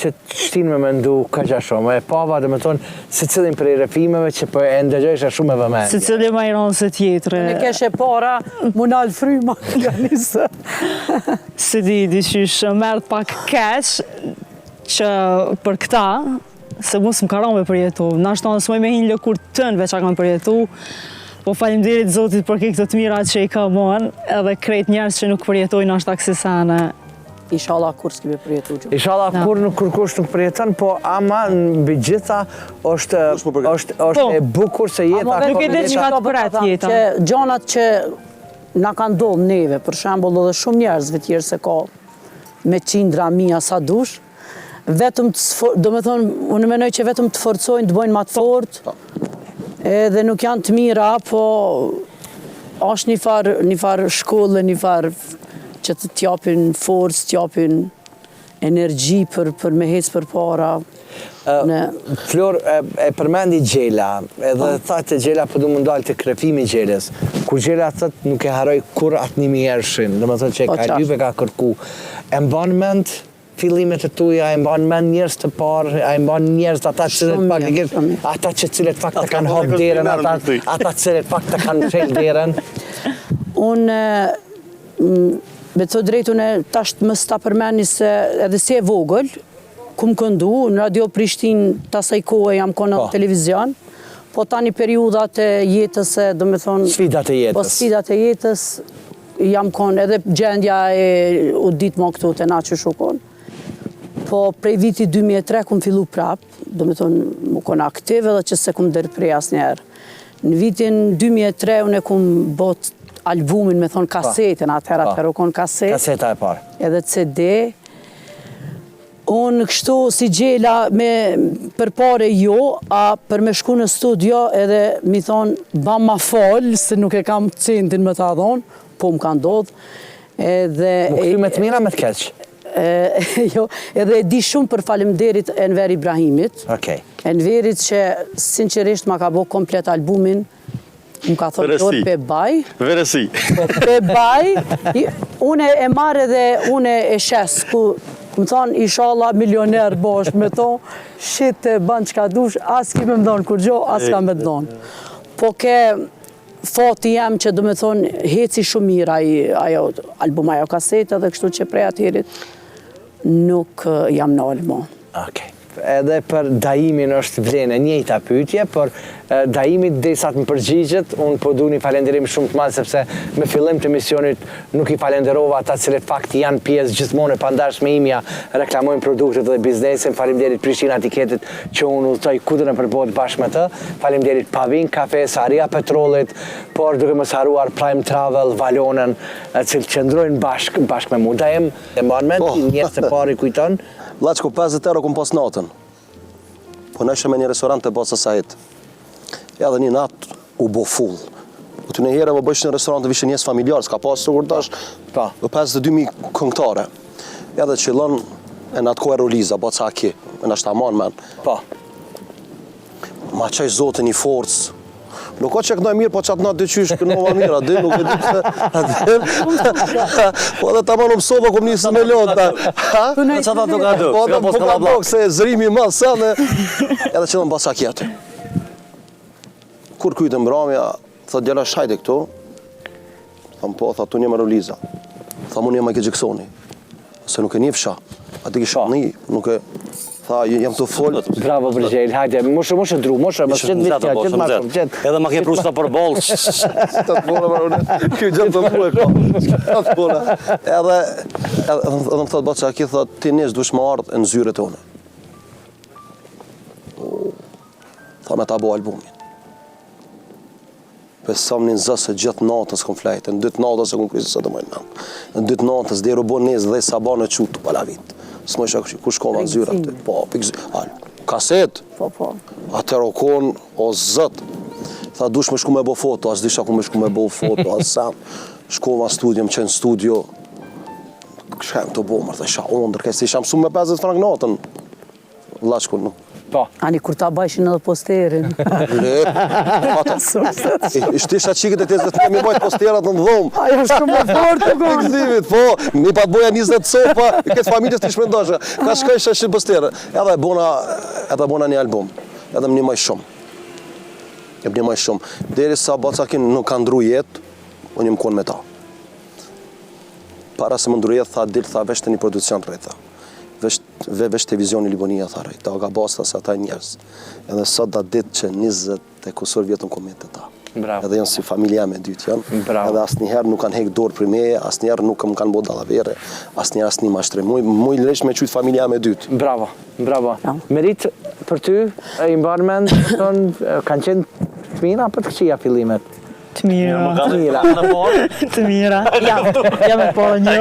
që shtinë me mendu ka gja shumë, e pava dhe me thonë se cilin për i refimeve që po e ndëgjojshë shumë e vëmendje. Se cili ma i ronë se tjetëre. Në keshe para, mu nalë fryma nga njësë. Se di qysh mërët pak keq që për këta, se mu s'm karon me përjetu. Nashta në s'moj me hinë lëkur tënë veç a kam përjetu, po falimderit Zotit për këtë të mirat që i ka mon, edhe krejt njerës që nuk përjetojnë ashta kësisane. Inshallah kur s'kemi përjetu gjë. Inshallah kur kërkush nuk përjeton, po ama mbi gjitha është e bukur se jeta. Nuk e di çka të bërat jeta. Që gjanat që na kanë ndodhur neve, për shembull edhe shumë njerëzve tjerë se ka me qindra mia sa dush, vetëm do me thonë, unë menoj që vetëm të forcojnë, të bojnë ma të fort, edhe nuk janë të mira, po është një farë shkollë, një farë që të t'japin forcë, t'japin energji për me hecë për para. Flor, e përmendi Gjela, edhe thate Gjela për du mundal të krefimi Gjeles, kur Gjela thët nuk e haroj kur atë 1000 ershin, dhe më thët që ka lyve ka kërku, e mban mend fillimet e tuja, e mban mend njerëz të parë, e mban njerëz ata që cilët fakt të kanë hap derën, ata cilët fakt të kanë çel derën. Unë, me të drejtun e tash më sta përmeni se edhe si e vogël, ku më këndu, në Radio Prishtinë të asaj kohë jam konë në televizion, po tani periudat e jetës, do me thonë... Sfidat e jetës. Po sfidat e jetës, jam konë edhe gjendja e u ditë më këtu të na që shukon. Po prej viti 2003 ku më fillu prap, do me thonë më konë aktive dhe që se ku më dërprej asë njerë. Në vitin 2003 unë e ku më bot albumin, me thonë kasetën, atëherë u konë kaset. Kaseta e parë. Edhe CD. Unë kështu si Gjela me përpare jo, a për me shku në studio edhe mi thonë ba ma falë, se nuk e kam centin me ta dhonë, po më ka ndodhë. Më këtu me të mira me të keqë? Jo, edhe e di shumë për falemderit Enver Ibrahimit. Enverit që sinqerisht ma ka bo komplet albumin, më ka thonë dorë pe baj. Veresi. Pe baj, une e marrë dhe une e shes, ku më thonë, inshallah milioner bosh me to, shit e banë qka dush, as ki me më donë kur gjo, as ka me të donë. Po ke fati jem që do me thonë, heci shumë mirë ajo album, ajo kasetë, dhe kështu që prej atyrit nuk jam në almo. Edhe për Daimin është vlenë e njëjta pyetje, por Daimit desat më përgjigjet, unë po du një falenderim shumë të madh, sepse me fillim të misionit nuk i falenderova ata cilët fakt janë pjesë gjithmonë e pandashme imja, reklamojnë produktet dhe biznesin. Faleminderit Prishtina Tiketit që unë udhtoj kudo në përbot bashkë me të. Faleminderit Pavin Kafes, Aria Petrollit, por duke mos haruar Prime Travel, Valonën, cilë qëndrojnë bashkë me mu. Daim, e mban mend, njerëz të parë kujton. Laçko 50 euro kom pas natën. Po nëshë me një restorant të basa sajt. Ja dhe një natë u bo full. Po të në herë më bësh në restorant të vishë njës familjar, s'ka pas të kurdash, 52.000 këngtare. Ja dhe qëllon e në atë kohë e Roliza, ba ca ki, e në shtaman men. Ma qaj zote një forcë. Nuk ka që kënoj mirë, po qatë natë dyqysh kënova mirë, adin, nuk e di po dhe ta ma në mësova kom njësë me lotë. Qata të ka duk, po ka duk, se zërimi ma sënë, edhe që dhe në basa kjetë. Kur kujtë mbramja, thë djela shajde këto, thëmë po, thë tu një më Roliza, thë mu një më ke Gjiksoni, se nuk e një fsha, ati kisha një, nuk e... Tha, jam të folë. Bravo Virgjel, hajde, moshe dru, moshe, më qëtë vitja, qëtë ma shumë, qëtë. Edhe ma ke prusta për bolë. Të puna, mërë, kjo gjëmë të mu e ka. Të puna. Edhe më thotë, batë që aki, thotë, ti njës dush më ardhë në zyre të une. Tha me ta bo albumin. Pesam një zësë gjithë natës kom flejtë, në dytë natës e kom krysë së të mojnë men. Në dytë natës, dhe robon njës dhe saban e qutë pala vitë. Së më shakë ku shkova në zyra të, po, kaset, atër o konë, o zëtë, tha dush me shku me bo foto, as disha ku me shku me bo foto, as sam, shkova në studio, më qenë studio, shkem të bo, mërë të isha ondër, kësë isha mësum me 50 frank natën, laqku nuk. Ani kur ta bajshin edhe posterin. Ishtisha qikët e të të mi bajt posterat në dhomë. Ajo është shumë më fort të konë. Këzivit, po, mi pat boja 20 sofa, i këtë familjes të shmendashe. Ka shka isha shi postere. Edhe bona një album. Edhe më një maj shumë. Deri sa Bacakin nuk ka ndru jetë, unë më konë me ta. Para se më ndru jetë, tha dilë, tha vesh të një producion të rejtë. Vesh televizioni Libonia, tharaj, ta ga basta se ata njerës. Edhe sot da ditë që 20 e kusur vjetën kom jetë të ta. Edhe janë si familja me dytë janë. Bravo. Edhe asnjëherë nuk kanë hek dorë për me, asnjëherë nuk më kanë bërë dallavere, asnjëherë asnjë mashtrim. Muj lesh me qyt familja me dytë. Bravo, bravo. Merit për ty, i mban mend, kanë qenë të mira apo të këqija fillimet? Të mira. Të mira. Jam e parë një.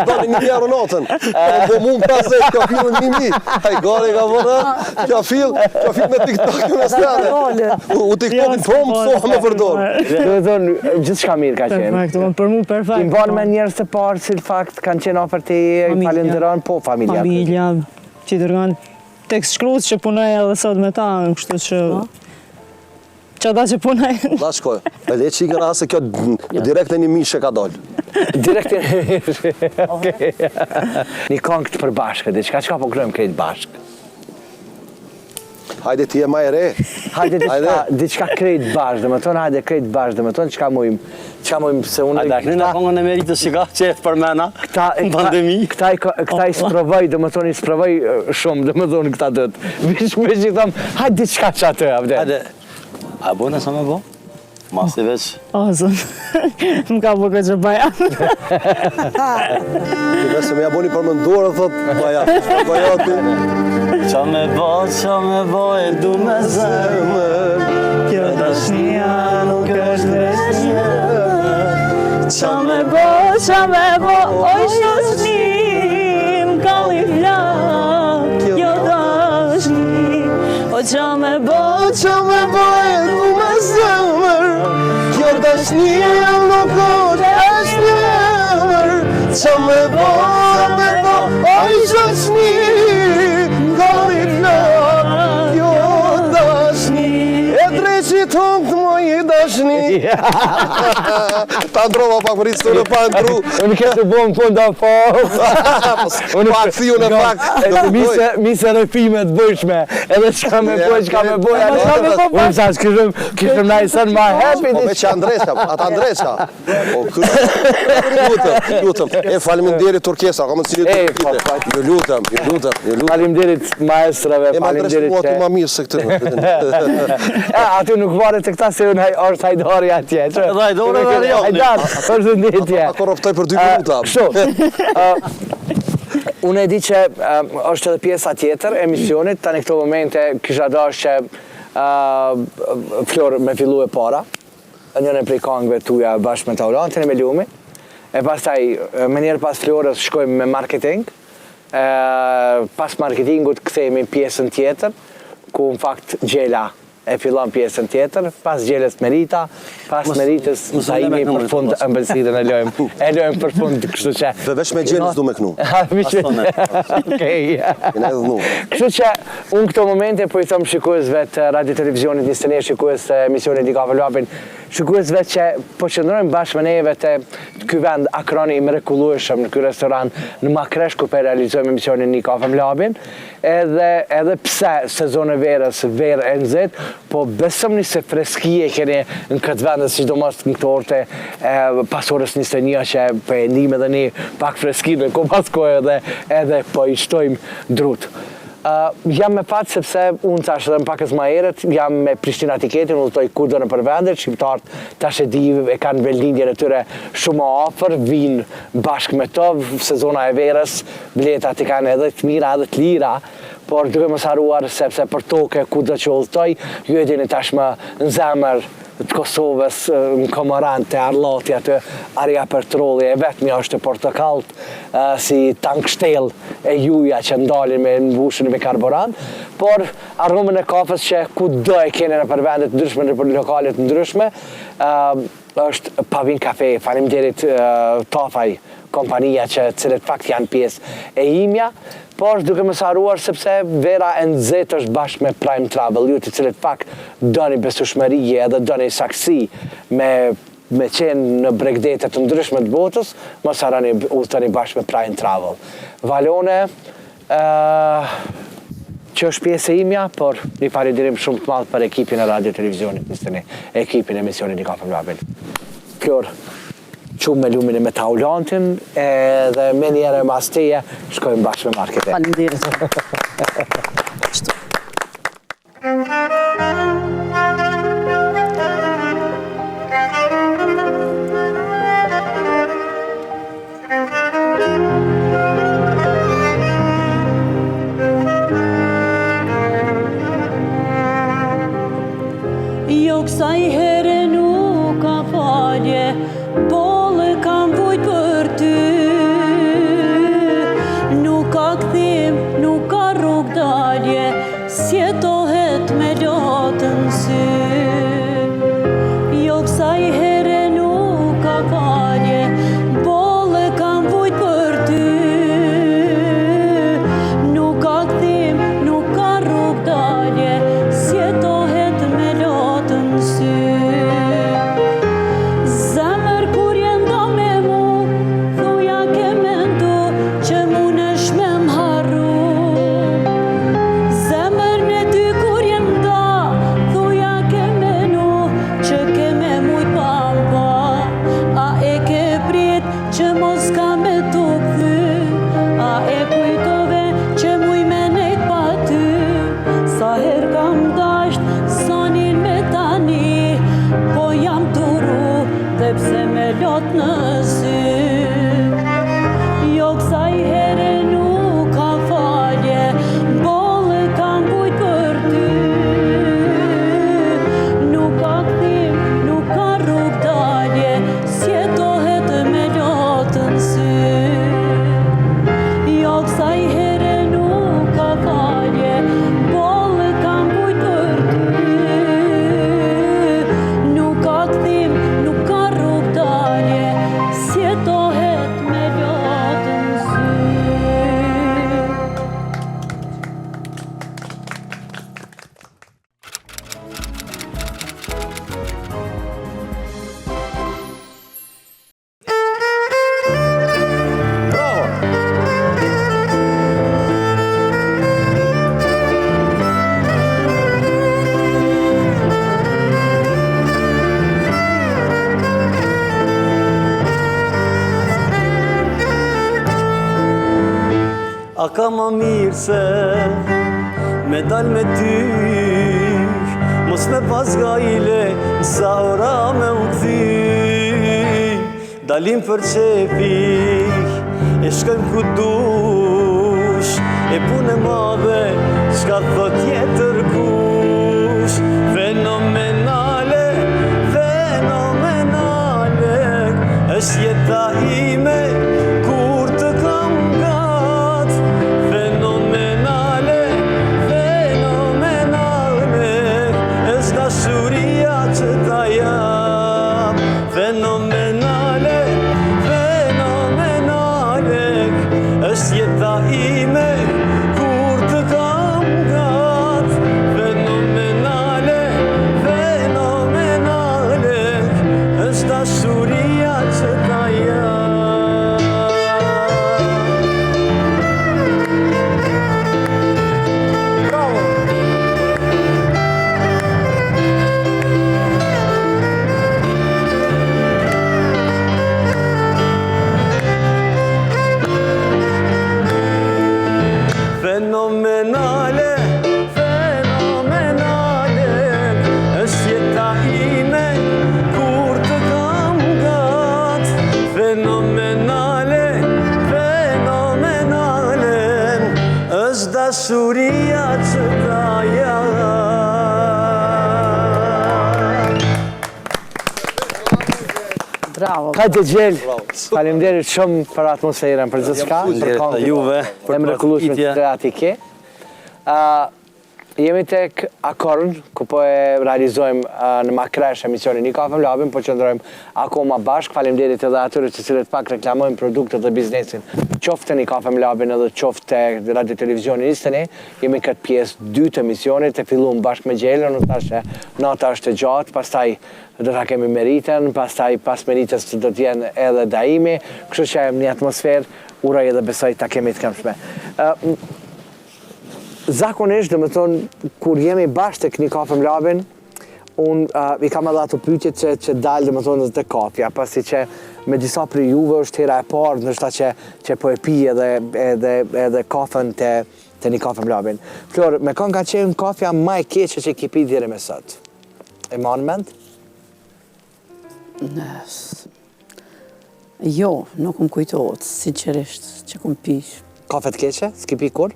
Doni 1 natën. Po mund pasë kjo fillën 1000. Ai gori ka vënë. Kjo fill me TikTok me stane. U TikTok po më më përdor. Do të thonë gjithçka mirë ka qenë. Perfekt, për mua perfekt. I mban me njerëz të parë si fakt kanë qenë afër teje, i falenderojnë po familja. Familja, që dërgon tek shkruas që punoj edhe sot me ta, kështu që Çada që punoj. La shkoj. E le që i këna se kjo direkt e një mishë ka dollë. Direkt e një mishë. Një këngë të përbashkët, çka po krojmë krejt bashkë? Hajde ti e ma e re. Hajde diçka krejt bashkë, dhe më tonë hajde krejt bashkë, dhe më tonë çka mujmë se unë... Hajde, këni në këngën e meritës që ka qef për mena, në pandemi. Këta i sprovoj, dhe më tonë i sprovoj shumë, dhe më tonë këta dëtë. Vish i thëmë, hajde diçka që atë, abde. A bo nësa me bo? Mas të veç. Ozën, më ka bo këtë që baja. Nëse me jaboni për mëndorë, thot, baja ti. Qa me bo, e du me zemër. Kjo dashnia nuk është veç një. Qa me bo, oj shoshnim, kalli flak. Kjo dashni, o qa me bo, e du me zemër. Kjo dashnia nuk është njëmër. Qa me bo, oj shoshnim, kalli flak. Kjo dashni, e dreqit hëmë të moj dashni. Ta ndrova pak për rrisë të në pa ndru. Unë këtë bo më fund a po. Pak si unë e pak. Mise rëfime të bëjshme. Edhe qka me boj. Unë sa këshëm na i sënë ma happy. Po me që Andresha, atë Andresha. Lutëm. E faleminderit Turkesa, ka më të cilë të këtë. Ju lutëm. Faleminderit maestrave, faleminderit që... Ma mirë se këtë. Aty nuk varet të këta se unë është hajdari atje. Hajdari dhe Hajdar, përshëndetje. Ako roftoj për 2 minuta. Unë e di që është edhe pjesa tjetër emisionit, tani këto momente kisha dash që Flor me fillu e para, njën e prej kangëve tuja bashkë me Taulantin e me Lumi, e pastaj me njerë pas Florës shkojmë me marketing, pas marketingut kthehemi pjesën tjetër, ku në fakt Gjela e fillon pjesën tjetër, pas Gjelës Merita, pas Meritës Zaimi për fund ëmbëlsirën e lojmë për fund, kështu që... Dhe veç me Gjelës du me kënu. Kështu që unë këto momente po i thëmë shikuesve të radio televizionit një stëne, shikues të emisionit Një Kafe Mlapin, shikuesve që po qëndrojmë bashkë me neve të ky vend akroni i mrekullueshëm në ky restoran në Makresh ku po realizojmë emisionin Një Kafe Mlapin, edhe pse sezon e verës, verë e nxehtë, po besëm se freskie keni në këtë vend, sidomos në këto orte pas orës 21 që po e ndihmë edhe ne pak freskinë ku pas kohë edhe po i shtojmë drut. Jam me fat sepse unë tash edhe më pakës ma herët, jam me Prishtina tiketin, unë dhëtoj kur do në për vendet, shqiptarët tash e di e kanë vendlindjen e tyre shumë afër, vinë bashkë me to, sezona e verës, biletat i kanë edhe të mira edhe të lira, por duke mos haruar sepse për toke ku do që udhëtoj, ju e dini tashmë në zemër të Kosovës, në Komorant, të Arlati, atë aria për trolli, e vetëmja është e portokalt, si tankshtel e juja që ndalin me mbushën me karburant, por aromën e kafës që ku do e kene në për vendet ndryshme, në për lokalet ndryshme, është Pavin Kafe, faleminderit Tafaj, kompania që cilët fakt janë pjesë e imja, por duke më saruar sepse vera e nxehtë është bashkë me Prime Travel, ju të cilët fakt doni besueshmërie edhe doni saksi me qenë në bregdete të ndryshme të botës, mos harroni udhtoni bashkë me Prime Travel. Valone, që është pjesë e imja, por një falënderim shumë të madh për ekipin e radio televizionit, ekipin e emisionit Një Kafe Mlapin. Flor, qumë me Lumin e me Taulantin, edhe me njëre mas teje, shkojmë bashkë me marketing. Faleminderit. Jo kësaj here nuk ka falje, bollë kam vujt për ty. Nuk ka kthim, nuk ka rrug dalje, sjetohet me lotën sy. Jo kësaj here nuk ka falje, bollë kam vujt për ty. Nuk ka kthim, nuk ka rrug dalje, sjetohet me lotën sy. Zemër kur jenda me mu, thuja ke mendu që munesh me m'harru. Zemër në ty kur jenda, thuja ke menu që ke me mujt pampa. A e ke prit që mos ka me tu kthy, a e kujtove që muj me nejt pa ty. Sa her kam dasht sonin me tani, po jam turu dhe pse me lot në sy. Jo kësaj here nuk ka falje, bollë kam vujt për ty. Nuk ka kthim, nuk ka rrug dalje, sjetohet me lotën sy. Jo kësaj here nuk ka falje, bollë kam vujt për ty. Nuk ka kthim, nuk ka rrug dalje, sjetohet me lotën sy. A ka ma mirë se me dal me ty, mos me pas gajle sa ora me u kthy. Dalim për qepik, e shkojmë ku dush, e punë e madhe, çka thot tjetër kush. Fenomenale, fenomenale, është jeta ime kur të kam gat. Fenomenale, fenomenale, është dashuria që ta jap. Fenomenale, fenomenale, është jeta ime kur të kam gat. Fenomenale, fenomenale, është dashuria që ta jap. Fenomenale, fenomenale, është jeta ime kur të kam gat. Fenomenale, fenomenale, është dashuria që ta jap. Bravo. Hajde Gjel, faleminderit shumë për atmosferën, për gjithë shka, për Faleminderit këngën juve, për e mrekullueshme përgatitje. të ati ke. Jemi tek Akorn, ku po e realizojmë në Makresh emisionin Një Kafe Mlabin, po qëndrojmë akoma bashkë. Faleminderit edhe atyre që cilët pak reklamojnë produktet dhe biznesin, qoftë Një Kafe Mlabin edhe qoftë radio televizioni Isteni. Jemi këtë pjesë 2 të emisionit, e filluam bashkë me Gjelën, në tash që nata është e gjatë, pastaj do ta kemi meritën, pastaj pas meritës do të jenë edhe daimi, kështu që një atmosferë uroj edhe besoj ta kemi të këndshme. Zakonisht, domethënë, kur jemi bashkë tek Një Kafe Mlabin, unë i kam edhe ato pyetjet që dalë domethënë te kafja, pasi që me disa prej juve është hera e parë ndoshta që po e pi edhe kafen te Një Kafe Mlabin. Flor, me kënë ka qenë kafja më e keqe që ki pi deri më sot? E marrën mend? Jo, nuk më kujtohet, sinqerisht, që kom pish. Kafe të keqe? S'ki pi kur?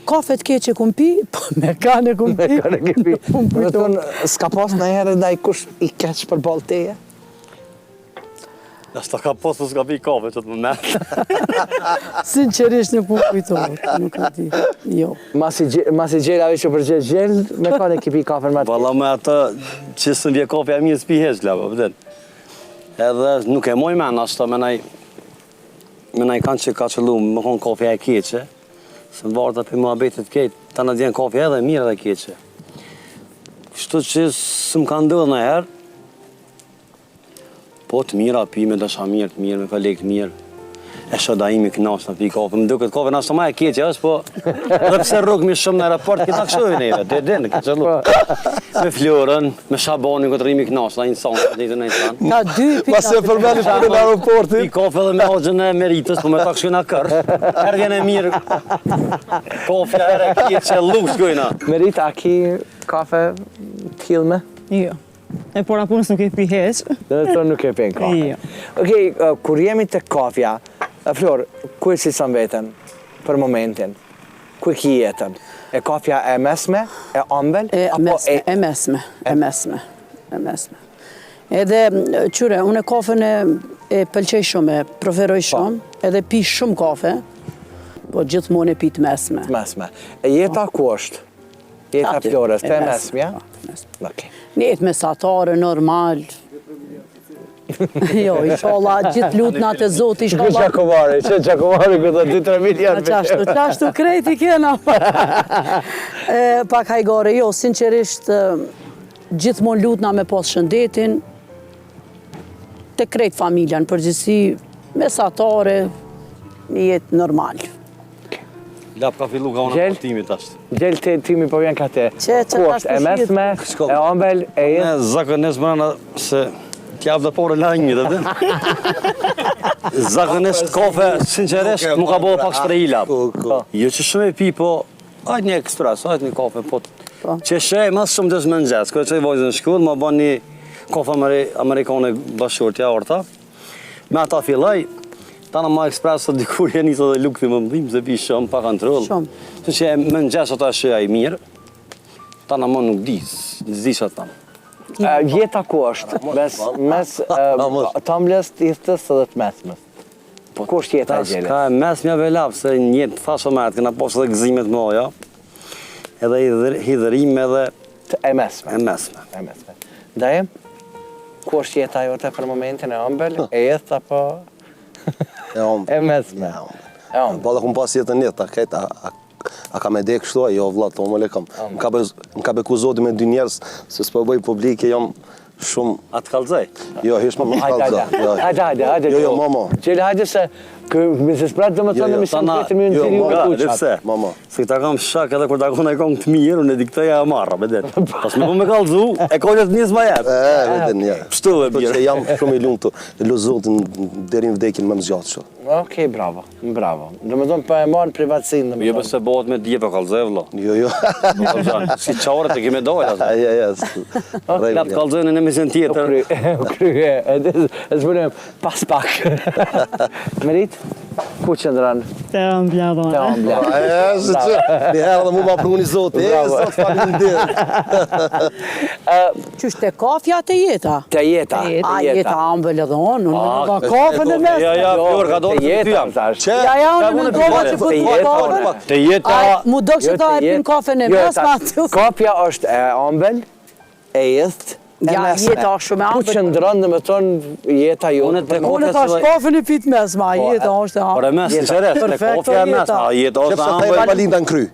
kafe të keqe kum pi, po me kanë kum pi. Me kanë kum pi. Me thonë, s'ka pas në herë ndaj kush i keq për ballë teje? Nështë ka posë s'ka pi kafe që të më merë. Sinqerisht nuk më kujtohet, nuk e di. Jo. Masi gjela që përgjesh gjel, me kanë ki pi kafe më të Valla me atë që së vje kafe e mirë s'pi heq, lava, përdin. Edhe nuk e moj men, ashtë menaj kanë që ka qëllu, më konë kafe e keqe, se më varta për mua betit kejtë, ta në djenë kafe edhe mirë edhe keqe. Kështu që së më kanë ndodhë në herë, po të mira pi me dësha mirë, të mirë, me kolegë të mirë. E shoda imi knasht në pi kafe. Më duket kafe nashtë ma e keqe është, po dhe pse rrugë mi shumë në aeroport, këta këshojë neve, dhe dinë, këtë qëllu. Me Florën, me Shabanin, këtë rrimi knasht, në insanë, në ditë në insanë. Ka dy pi Pas e përmeni për në aeroporti. Pi kafe dhe me hoxhën e meritës, po me ta këshojnë a kërë. Herë vjen e mirë, kafe herë e keqe, lukë shkojna. Merit, a ki kafe t'hilme? Jo. E por apunës nuk e pi heq. Dhe të thonë nuk e pen kafe. Jo. Okej, kur jemi të kafja, Flor, ku e si sa vetën për momentin? Ku e ki jetën? E kafja e mesme, e ambel? E mesme. Edhe, qyre, unë e kafen e pëlqej shumë, e preferoj shumë, edhe pi shumë kafe, po gjithmonë e pi të mesme. Mesme. E jeta ku është? Jeta Florës, të e mesmja? Okej. Një jetë mesatare, normal. Jo, inshallah, gjithë lutnat e Zotit, inshallah. Gjakovari, këtë 2-3 miliard. Qashtu krejti kena. Pak hajgare, jo, sinqerisht, gjithmonë lutna me pas shëndetin, të krejt familja, në përgjithësi, mesatare, një jetë normal. Lap ka fillu ka unë portimit ashtë. Gjell të timi po vjen ka te. Që Ku është? E mesme, e ambel, e jetë? Ne zakonisht mërëna se t'javë dhe pore lajnjë dhe dhe. Zakonisht kafe, sinqerisht, mu ka bëhë pak shprej lap. Jo që shumë e pi, po, ajt një ekspres, ajt një kafe, po, që shej mas shumë dës më nxes, kërë që i vojzë në shkull, ma ban një kafe amerikane bashkërtja orta, me ata fillaj, ta në ma ekspresë të dikur e njësë dhe lukëti më mdhim, se pi shumë, pa kontrol. Shumë. Se që më nxesë ata shëja i mirë, ta në ma nuk disë, nëzisë ata. Jeta ku është? Mes tamlës, tistës dhe të mesmës. Ku është jeta e gjele? Ka e mesmja velap, se njëtë thasho me atë, këna posë dhe gëzimet më oja, edhe hidërim edhe... E mesme. E mesme. Dajem, ku është jeta jote për momentin e ambel? E jetë apo... E ambel. E mesme. E ambel. Po dhe kumë pas jetën jetë, a ka me dekë kështu, jo vlat, o më le kam. Më ka beku zoti me dy njerës, se s'po bëj publike, jam shumë... A të kalzaj? Jo, hish më më kalzaj. Hajde. Jo, mama. Qëllë hajde se, Mrs. Pratt dhe më thonë në mision të më në cili unë kuqat. Mama. Se këta kam shak edhe kur ta kona e kam të mirë, unë e diktoja e marra, bedet. Pas me po me kalzu, e kollet njës ma jetë. Veten, ja. Pështu e bjerë. Se jam shumë i lumë të lu zotin deri në vdekin më më zgjatë shumë. Okej, bravo. Do me thonë për e marë në privatsin. Jo përse bëhet me dje për kalzaj, vëlla. Jo. Si qarët e kime dojnë, ata. Ja. Lap kalzojnë në emision tjetër. Krye, e zbërëm pas pak. Merit, ku qëndran? Te ambja do. Te ambja. Një herë dhe mu ma pruni zotë, zotë famin dirë. Qysh te kafja te jeta? Te jeta. A jeta ambel edhe unë me kafën e mes. Ja, Flor, ka do të ty jam. Ja, unë me dova që po të kafën. Te jeta... Mu do që ta e pin kafën e mes, ma të... Kafja është e ambel, e jetë, Ja, jeta është shumë e ambel. Ku qëndron dhe me tonë jeta jote? Unë ta shkafën e pit mes, ma jeta është e ambel. Por e mes, të qeres, te kofja e mes, a jeta është Qëpësa ambel. ta e palinda në kry.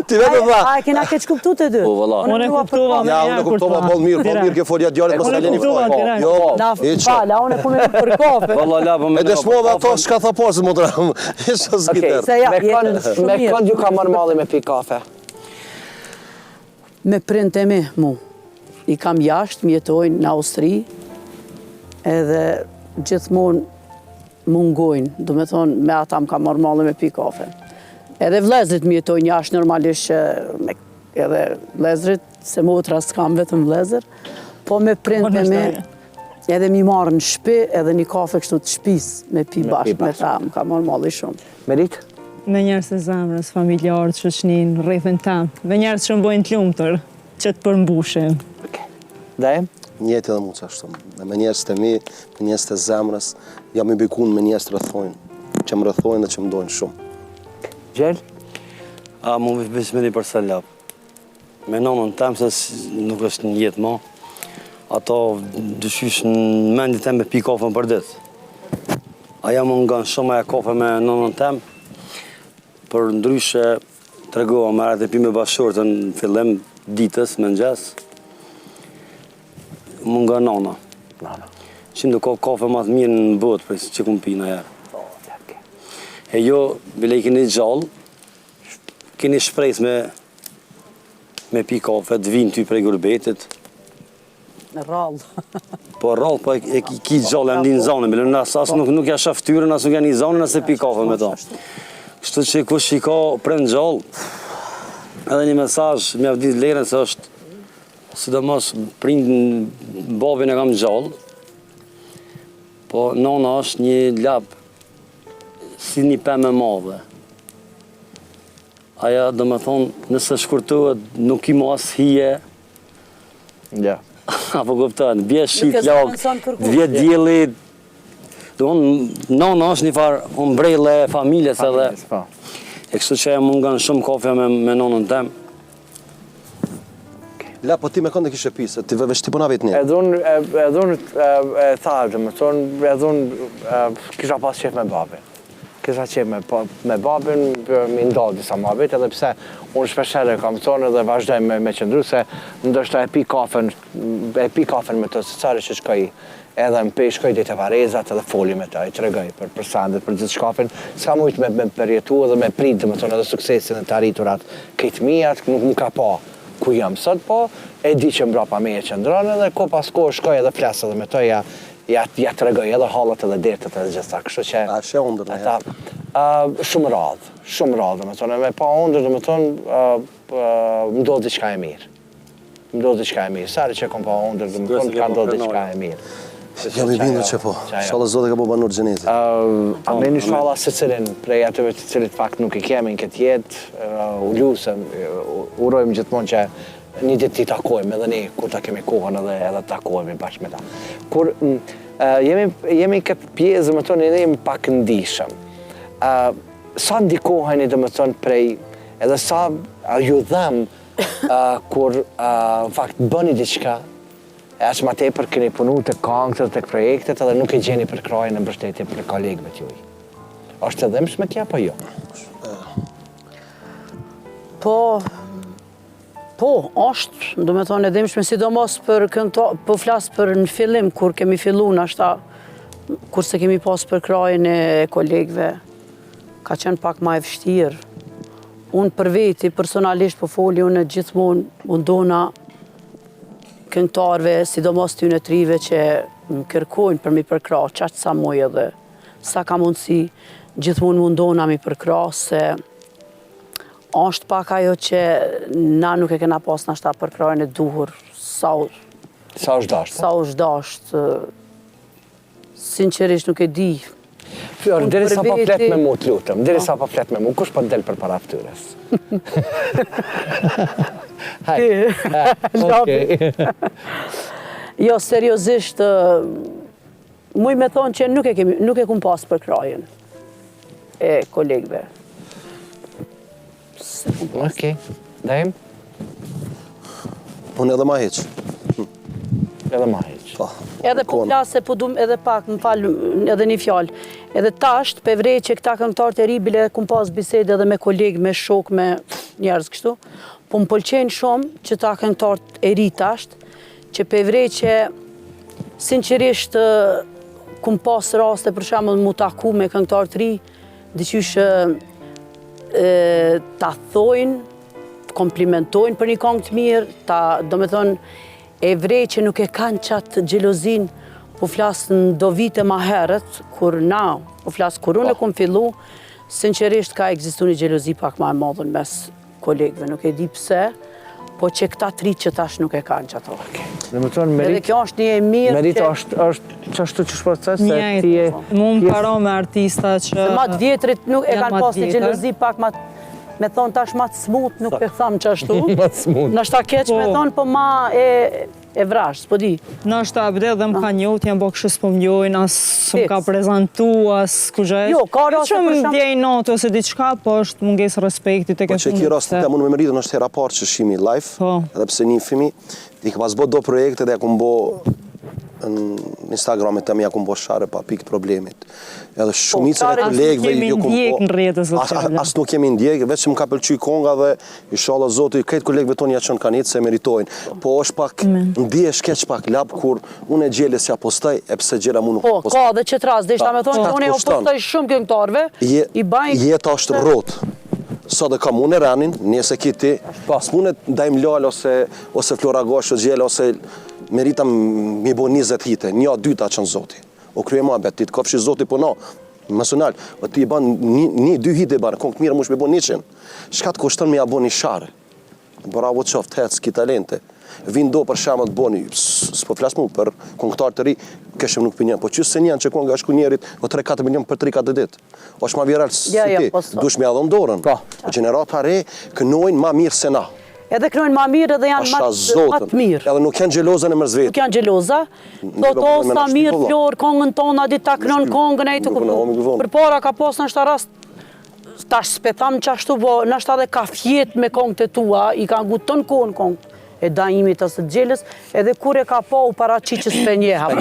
Ti vetë dha. A e kena keq kuptu të dy? Po, vëlla. Unë e kuptova me Ja, unë e kuptova bol mirë ke folja djarit mos kaleni direkt. Jo, Na fala, unë e kumë për kafe. Valla, lapë me... e dëshmova ato shka tha posë më dram. Isha zgiter. Se ja, jeta Me shumë mirë. kënd ju ka marrë malli me pi kafe? Me print e mi, mu. I kam jashtë, mjetojnë në Austri, edhe gjithmonë mungojnë, do me thonë, me ata më kam marrë malli me pi kafe. Edhe vlezrit mjetojnë jashtë normalisht, edhe vlezrit, se motra s'kam vetëm vlezër, po me print e mi, edhe mi marrë në shpi, edhe një kafe kështu të shpis, me pi bashkë me ta, më kam marrë malli shumë. Merit, Me njerës të zemrës, familjarët, shoqnin, rrethin tem. Me njerës që më bojnë të lumëtër, që të përmbushin. Dajem? Njëti edhe mu që ashtu. Me njerës të mi, me njerës të zemrës, jam i bikun me njerës të rëthojnë, që më rëthojnë dhe që më dojnë shumë. Gjell? Mu bismillah për salap. Me nonën tem, se nuk është një jetë ma, ato dyshysh në mendit tem me pi kafën për ditë. Aja më nga në shumë aja kafe me nonën tem, për ndryshe të regova më rrët e pi me bashkërët në fillim ditës, me ngjes, më nga nona. Që ndo ka kafe ma të mirë në botë, për që kum pi në herë. E jo, bile i keni gjallë, keni shprejs me pi kafe, të vinë ty prej gurbetit. Në rallë. Po rallë, po e ki gjallë, e ndinë zonën, bile në asas nuk ja shaf tyren, as nuk ja një zonën, as e pi kafe me ta. Kështu që kush i ka prend gjallë, edhe një mesazh mjaft ditë leren se është, sidomos prind babin e kam gjallë, po nona është një lap si një pemë e madhe. Aja do me thonë, nëse shkurtohet, nuk i mos hije. Ja. Apo kupton, bje shqit lagë, vje djeli. Nona është një farë umbrejle e familjes edhe. E kështu që e mungan shumë kafe me nonën tem. La, po ti me kënde kishe pisë, ti vështi puna vetë një. Edhe unë e thalë, më thonë, edhe unë kisha pas qef me babin. Kisha qef me babin, mi ndalë disa mabit, edhe pse unë shpeshere kam thonë edhe vazhdoj me qëndru, se ndoshta e pi kafen me të sësare që shkoj edhe në pej, shkoj dit e varezat edhe foli me ta, i të regoj për sandet, për gjithë shkafin, s'ka mujtë me përjetu edhe me prit, dhe më thonë edhe suksesin e të arriturat këtë mijat, nuk ka pa ku jam sot, po e di që mbrapa me e qëndronë edhe ko pas ko shkoj edhe flasë edhe me to ja të regoj edhe halët edhe detët edhe gjitha, kështu që... A shë ondër në herë? Shumë radhë, dhe më thonë, me pa ondër, dhe më thonë, më do diçka e mirë. Më do diçka e mirë, sari që kom pa ondër, dhe më thonë, ka do diçka e mirë. Jam i bindur që po, shala zote ka po banur gjenetit. Amen i shala se cilin, prej atyve të cilit fakt nuk i kemi në këtë jetë, u lusëm, urojmë gjithmonë që një ditë ti takojmë edhe ne, kur ta kemi kohën edhe takojmë bashkë me ta. Kur jemi këtë pjesë, dhe më thonë, edhe jemi pak ndishëm. Sa ndikoheni, dhe më thonë, prej, edhe sa ju dhem, kur fakt bëni diçka, e aq ma tepër keni punu të këngët të projektet edhe nuk e gjeni për krajën e mbështetje për kolegëve t'juj. Është e dhëmshme kja, po jo? Po, është, do me thonë e dhëmshme, sidomos për po flasë për në fillim, kur kemi fillu në ashta, kur se kemi pas për krajën e kolegëve, ka qenë pak ma e vështirë. Unë për veti, personalisht po foli, unë gjithmonë mundona këngëtarve, sidomos ty në trive që më kërkojnë për mi përkra, qaqë sa moj edhe, sa ka mundësi, gjithmonë mundona mi përkra, se është pak ajo që na nuk e kena pas në ashta përkrajnë e duhur, sa është dashtë, sinqerisht nuk e di. Fjorë, diri sa pa flet me mu të lutëm, diri sa pa flet me mu, kush pa del për para ftyres? Jo, seriosisht, muj me thonë që nuk e kum pas për krajën e kolegëve. Okej, dajmë? Unë edhe ma heq. Edhe ma heq. Edhe po plase, po dum edhe pak, më falë, edhe një fjallë. Edhe tasht, pe vrej që këta këngëtarët e ri, bile kum pas bisede edhe me kolegë, me shok, me njerëz kështu, po më pëlqenë shumë që ta këngëtarët e ri tasht, që pe vrej që sinqerisht kum pas raste, për shembull mu taku me këngëtarët ri, diqysh ta thojnë, komplimentojnë për një këngë të mirë, do me thonë, e vrej që nuk e kanë qatë gjelozin, po flasë në do vite ma herët, kur po flasë kur unë e kom fillu, sinqerisht ka egzistu një gjelozi pak ma e madhën mes kolegëve, nuk e di pse, po që këta tri që tash nuk e kanë që ato. Dhe më tonë, Edhe kjo është një e mirë Merit që... është qashtu që shpërcës se ti e... Mu më paro me artista që... Se matë vjetrit nuk e janë kanë matë pas një vjetër. gjelozi pak me thonë tash matë smut, nuk e thamë që ashtu. Matë smut. Në shta keq me thonë, po ma e vrash, s'po di. Në është abde dhe më ka njohët, janë bo kështë s'po mjojnë, asë më ka prezentu, asë ku gjesë. Jo, ka rase që për më shemb- djej notë ose diçka, po është mungesë respekti të Po që ki rast të mund me meritë në është hera parë që shimi live, Po. edhe pse një fimi, i ka pas bo do projekte dhe ja kum bo në Instagramet të mi ja kum bo share pa pikë problemit. Edhe shumicën e kolegëve kemi ndjek në rrjetës sociale. As nuk kemi ndjek, veç që më ka pëlqy konga dhe inshallah Zoti këtë kolegëve tonë ja çon kanit se meritojnë. Po është pak ndjesh keq pak lap kur unë e gjeles ja postoj e pse gjela mu nuk Po, postoj. ka dhe që të rast, dhe ishta me thonë, Çka unë e kushton? postoj shumë këngëtarve, i bajnë... Jeta është rrotë. Sa dhe kam unë e ranin, njëse ki ti, s'mune dajmë lall ose Flora Gosh o gjela ose merita mi bo 20 hite, një a dyta që në Zoti. O krye ma bet, ti të kofshi Zoti po na, mësonal, o ti i ban një, 2 hite i ban, kong të mirë mush me bo 100. Shka të kushton me ja bo një share? Bravo qoftë, hec, ki talente. Vinë do për shama të boni, s'po flas mu për kongtar të ri, këshëm nuk për një, po qësë se njën që konga është ku njerit o 3-4 milion për 3-4 dit. O është ma viral si ti, dush me adhon dorën. Gjenerata re kënojnë ma mirë se na. Edhe kënojnë ma mirë edhe janë ma të mirë. Edhe nuk janë gjelozën e mërzvetë. Nuk janë gjeloza, do të osta mirë, Flor, kongën tona, di ta kënon kongën e i të për para ka pos në shta rast, tash s'pe thamë që ashtu, po në shta dhe ka fjet me kongët e tua, i ka ngu tën kohën kongët e daimit ose të gjelës, edhe kur e ka po u para qiqës për njeha,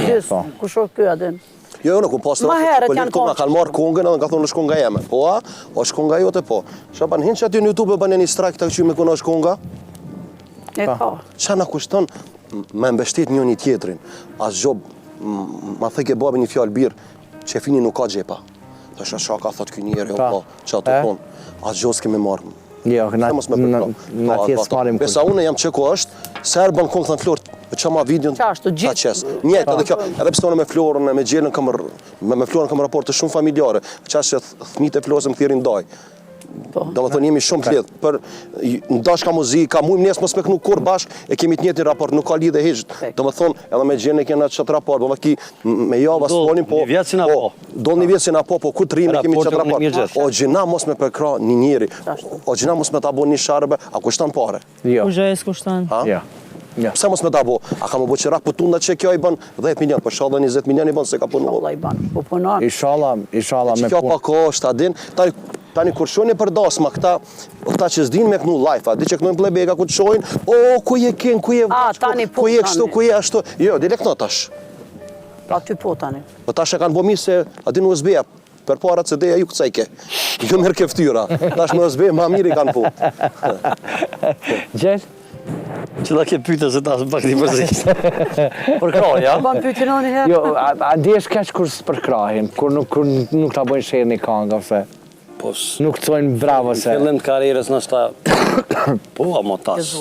kush o kjo adin? Jo, nuk, pas të rrështë, konga kanë marë kongën edhe ka thonë është konga jeme. Po, është konga jote, po. Shaban, hinë që aty në YouTube e banë një strike të këqy me këna është konga? E ka. Qa na kushton me mbështet një tjetrin? As gjob, ma theke babi një fjallë birë, që fini nuk ka gjepa. Të shaka thot këj njeri, po, që atë thonë, as gjob s'ke me marë. Jo, na tjetë s'marim Besa unë jam që ko është, se erë banë kongë thënë Flor, që ma videon ta qesë. Njëtë edhe kjo, edhe pse tonë me Florën, me Gjelën, me Florën kam raporte shumë familjare, qasë që thmit e Florës më thirin daj. Do më thonë jemi shumë të lidhë, për ndashka muzika, mujmë nesë mos me kënu kur bashk, e kemi të njëtë një raport, nuk ka lidhe heqët. Do më thonë, edhe me Gjelën e kena qëtë raport, do më ki me java s'ponim, po, do një vjetë si na po, ku të rime kemi qëtë raport. O gjina mos me përkra një njeri, o gjina mos me ta bo një sharbe, a kushtan pare? Jo. Kushtan? Jo. Pse mos me ta bo? A ka më bo qëra pëtunda që kjo i ban 10 milion, për shala 20 milion i ban se ka punu. Inshallah me që kjo pa ko është adin, tani kur shoni për dasma këta që s'din me kënu life, di që kënojnë plebeka ku të shojnë, o, ku je ken, ku je vaqko, ku je kështu, ku je ashtu, jo, dile këno tash. Pra ty po tani. Po tash e kanë bo mirë se adin USB-a, për parat se deja ju këcajke, ju mërë keftyra, tash me USB ma mirë i kanë po. Gjell? Që da ke pyte se ta së pak një përzisht. Për kraj, ja? Ban pyte në një herë? Jo, a ndjesh keq kur s'përkrahin, kur nuk ta bojnë shërë një kanga, ose nuk të thojnë bravo se... Fillim të karierës në shta... Po, ama tas...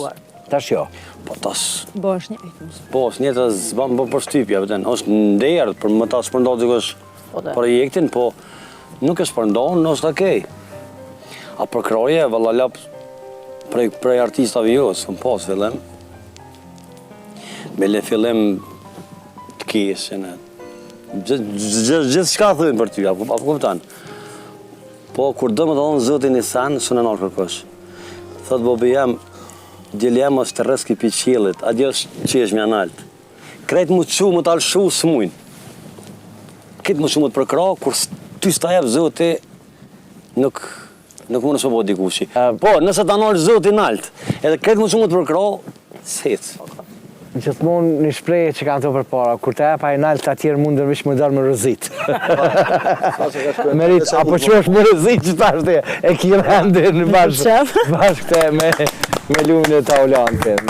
Tash jo. Po, tas... Bo është një... Po, është një të zbanë bërë për shtypja, vëten. është nderë, për më ta shpërndohë të kësh projektin, po nuk e shpërndohë, në është okej. A për kraje, valla lap prej artistave jo, s'këm pas fillim. Me le fillim të kesin, gjithë shka thëjnë për ty, apo kuptan. Po, kur do më të thonë zotin i sen, së në nërë kërkosh. Thotë bobi jam, djeli jam është rëski pi qilit, adjo është që është mja naltë. Krejtë mu të shu, mu të alëshu, së mujnë. Këtë mu shu mu të përkra, kur ty s'ta jep zoti, nuk më nësë po dikushi. Po, nëse ta nalë zoti naltë, edhe krejtë mu shu mu të përkra, secë. Gjithmonë një shprehje që kanë të për para, kur të epa i nalë të atjerë mundër vish më dërë më rëzit. Merit, apo që është më rëzit që ta është e kire ndër në bashkë me lumin e taulantin.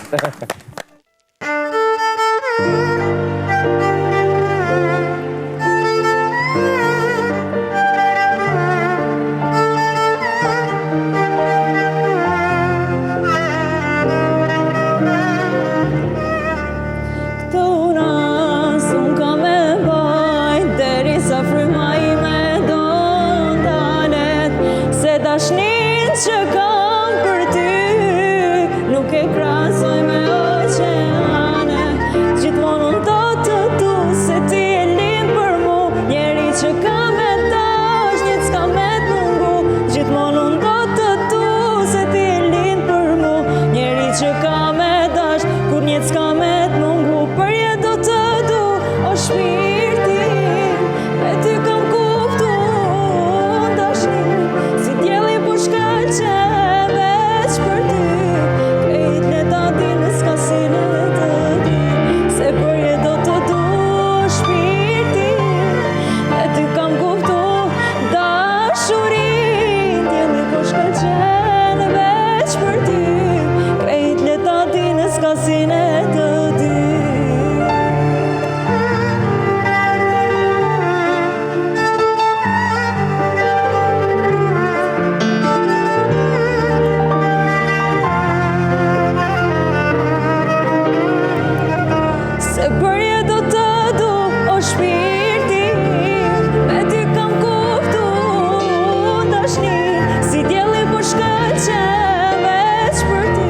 Dashnin që kam për ty, nuk e krasë skasin e të dy. Se bërje do të du o shpirti, me ty kam kuptu dashni, si djeli po shkëlqe veç për ty,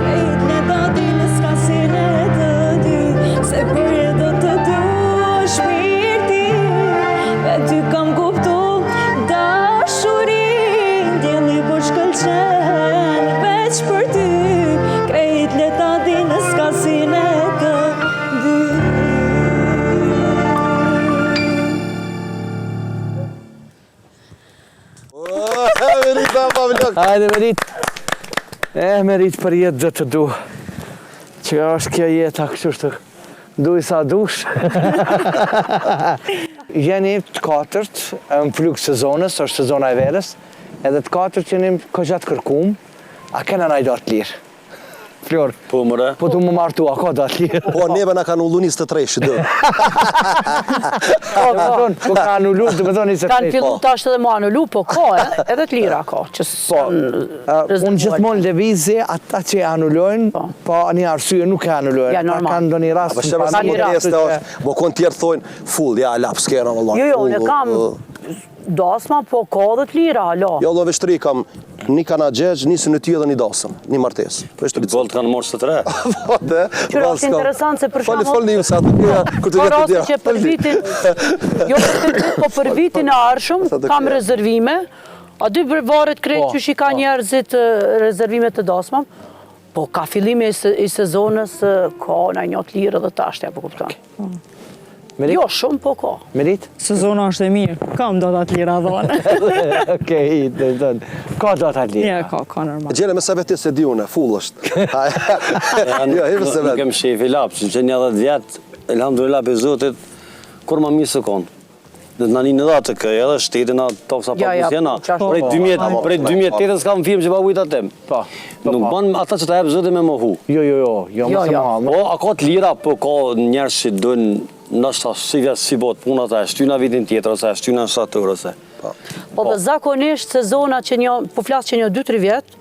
krejt në të di në skasin e të dy. Se bërje do të du o shpirti, me ty kam kuptu dashurin, djeli po shkëlqe veç për ty, krejt në të di në skasin e të dy. Hajde Merit. Merit për jetë dhe të du. Që është kjo jeta kështu shtë du i sa dush. Jeni të katërt në fluk sezonës, është sezona e verës, edhe të katërt jeni këgjat kërkum, a kena najdat lirë. Flor, Po mëre. po du më martu, a ka dat lirë. Po neve na kanë ullu 23 shidë. Po ka anullu, dhe me thonë 23. Kanë fillu tash edhe më anullu, po ka, edhe të lira ka, që Unë gjithmonë lëvizi ata që anullojnë, po një arsye nuk e anullojnë. Ja, normal. Ka ndonjë rast. Po shëma se modeste është, bo konë tjerë thojnë, full, ja, lap, s'kera, vëllon. Jo, ne kam dasma, po ka dhe të lira, alo. Jo, dhe veshtri kam një kana gjegjë, një së në ty edhe një dasëm, një martesë. Bolt kanë morë së të re. Qëra është interesant se për shembull, Fali një sa të kja, kur të ka vjetë raste të që për vitin, jo për këtë vit, po për vitin e ardhshëm kam rezervime, a dy varet krejt që shika njerëzit rezervime të dasmam, po ka fillime i sezonës, ka në një të lirë dhe tashtja, po kupton. Merit? Jo, shumë po ka. Merit? Sezona është e mirë, kam do të lira dhone. Okej, të tonë. Ka do të lirë. Ja, ka normal. Gjene me se vetë se di une, full është. Jo, hive se Nuk vetë. kem shefi lapë, që që një 10 vjetë, elhamdulillah be Zotit, kur ma mirë së konë. Dhe të nani në datë të këj, edhe shtetin a toksa pa Ja, pusjena. po, Prej 2008 s'kam firmë që pa vujta tem. Nuk ban ata që ta jep Zotit me më hu. Jo, mos e ma. Po, a ka të lira, po ka njerës që dojnë nështë si vjetë si botë punat e shtyna vitin tjetër, ose shtyna në shtatër, ose. Po dhe zakonisht sezona që një, po flasë që një 2-3 vjetë,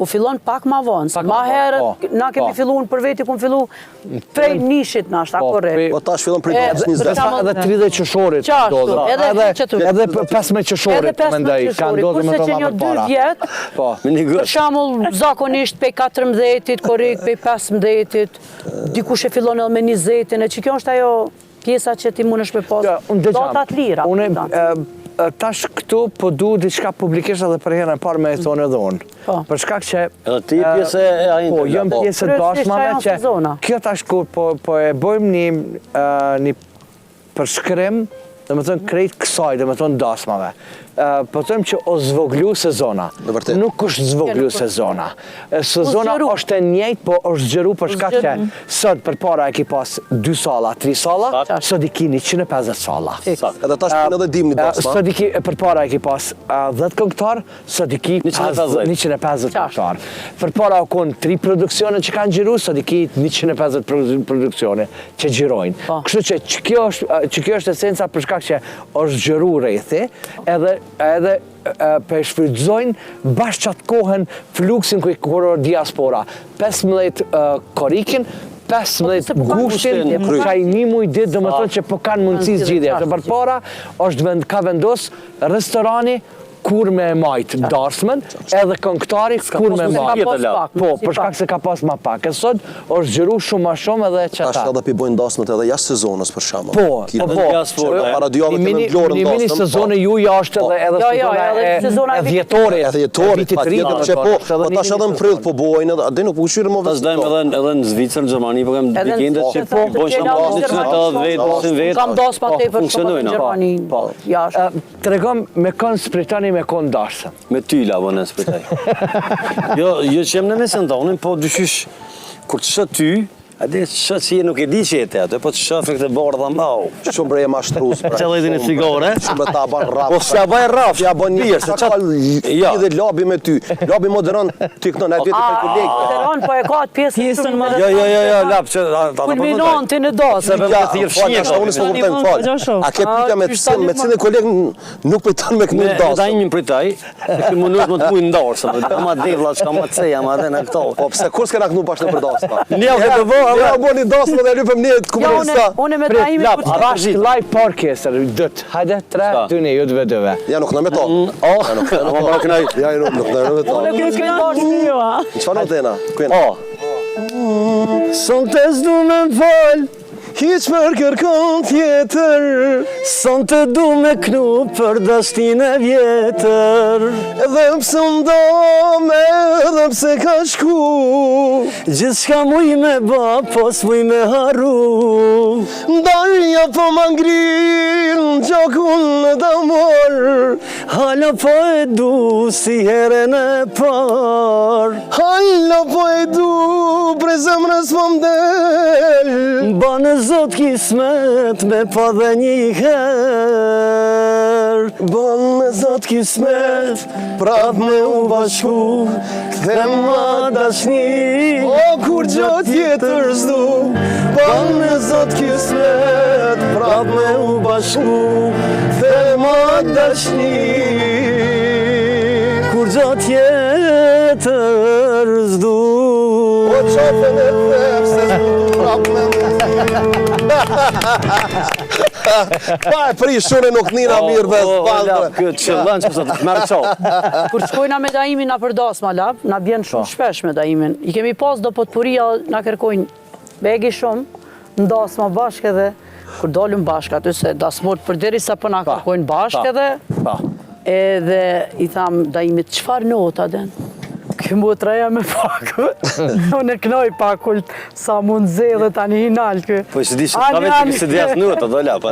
po fillon pak ma vonë. Ma herët, na kemi fillu në për veti, ku më fillu prej nishit na shta korrekt. Po tash fillon prej 20. Edhe 30 qëshorit. Qashtu, Edhe 15 qëshorit, edhe 15 qëshorit, kurse që një 2 vjetë, për shamull zakonisht pej 14-it, korrekt pej 15-it, dikush e fillon edhe me 20-in, e që kjo është ajo pjesa që ti mund është me posë, do të atë lira. Tash këtu po du diçka publikisht edhe për herën e parë me e thonë edhe unë. Për shkak që... Edhe ti pjesë e ajnë. Po, jëmë pjesë e dashmave që... Kjo tash kur po e bëjmë një përshkrim, dhe me thënë krejt kësaj, dhe me thënë dashmave. Po thëmë që o zvoglu sezona. Nuk është zvoglu sezona. Sezona është e njëjtë, po është zgjeru për shkak që sot për para e ki pas 2 sala, 3 sala, sot i ki 150 sala. Edhe tash për edhe dim një dasma. Sot i ki për para e ki pas 10 këngëtar, sot i ki 150 këngëtar. Për para u konë 3 produksione që kanë gjiru, sot i ki 150 produksione që gjirojnë. Kështu që kjo është esenca për shkak që është gjiru rejthi, edhe për shfrytëzojnë bashkë qatë kohën fluksin kërë diaspora. 15 korikin, 15 gushtin, qaj një muj ditë dhe më thonë që po kanë mundësi zgjidhja. Që për para ka vendosë restorani kur me majtë darsmen, edhe këngëtari kur me majtë. Po, për shkak se ka pas ma pak. E sot është gjëru shumë ma shumë edhe që ta. Tash edhe pi bojnë dasmet edhe jashtë sezonës për shama. Po. Para 2 javë kemi vlorën Një mini sezone ju jashtë edhe sezona e vjetorit. Edhe vjetorit, patjetër që po. Po tash edhe në prill po bojnë, edhe nuk u shyrë më vetë. Tash dajmë edhe në Zvicër, në Gjermani, po kemë vikendet që bojnë shumë vetë. Kam dasma tepër shumë në Gjermani. Tregom me kënë spritani me kënë dashësëm. Me ty la bënë spritaj. Jo që jem në mesën tonin, po dyshysh, kur që ty, A di që nuk e di që jete atë, po të shofë këtë borë dhe mbau. Shumë bre e mashtrus. Që lejtin e cigare, Shumë bre ta ban rap. Po s'ja baj rap, Ja ban një se qatë... Ja. Dhe labi me ty. Labi moderon ty këto, na vjetë për kolegë. Moderon, po e ka atë pjesën Ja, lap, që... Kulminonti në dasmë. Se me thirë fshinjë. Unë s'po kuptojmë fal. A ke pyetja me cilën kolegë nuk pritën me këtu Me dasmë. da imin pritaj, se këtë mënyrë më të mujë ndarësë, ma devla, që ka ma ceja, ma dhe në këto. Po pse kur s'kena kënu bashkë në për dasma? Një këtë bo, Ja bo një dasmë dhe lypëm një të komunista. Unë me Taimi lap, kur Bashkë live podcast, dët. Hajde, 3, 2, 1, ju të vedëve. Ja nuk në me to. ama para kënaj. Ja nuk në me to. Unë kërë këndosh Çfarë notena? Kuena? Son të zdu me më falë, Hiç për kërkon tjetër, son të du me knu për dastin e vjetër. edhe pse ndom, edhe pse ka shku, Gjithë shka muj me ba, pos muj me haru. ndarja po ma ngrin, gjakun në damor, Hala po e du si herën e par. halla po e du, prej zemrës po mdel, Ba në zot kismet me pa dhe një her. bon me zot kismet, prap me u bashku, kthem ma dashni, o kur gjo tjetër s'du, bon me zot kismet, prap me u bashku, kthem ma dashni. Kur gjo tjetër zdu. O qofën e them se s'du prap me Pa e pri shune nuk nina mirë dhe s'bandre. Këtë qëllën që të merë qo. Kur shkojna me Taimin na për dasma lap, na bjen shumë shpesh me Taimin. I kemi pas do potpuria na kërkojnë begi shumë, në dasma bashkë edhe kur dolëm bashkë aty se dasmot përderisa po na kërkojnë bashkë edhe i tham Taimit çfarë nota den? Këmu treja me pakë. Unë e knoj pakull sa mund zedhe tani hinal kë. Po që di që ka vetë që se dhjas në të do lapa.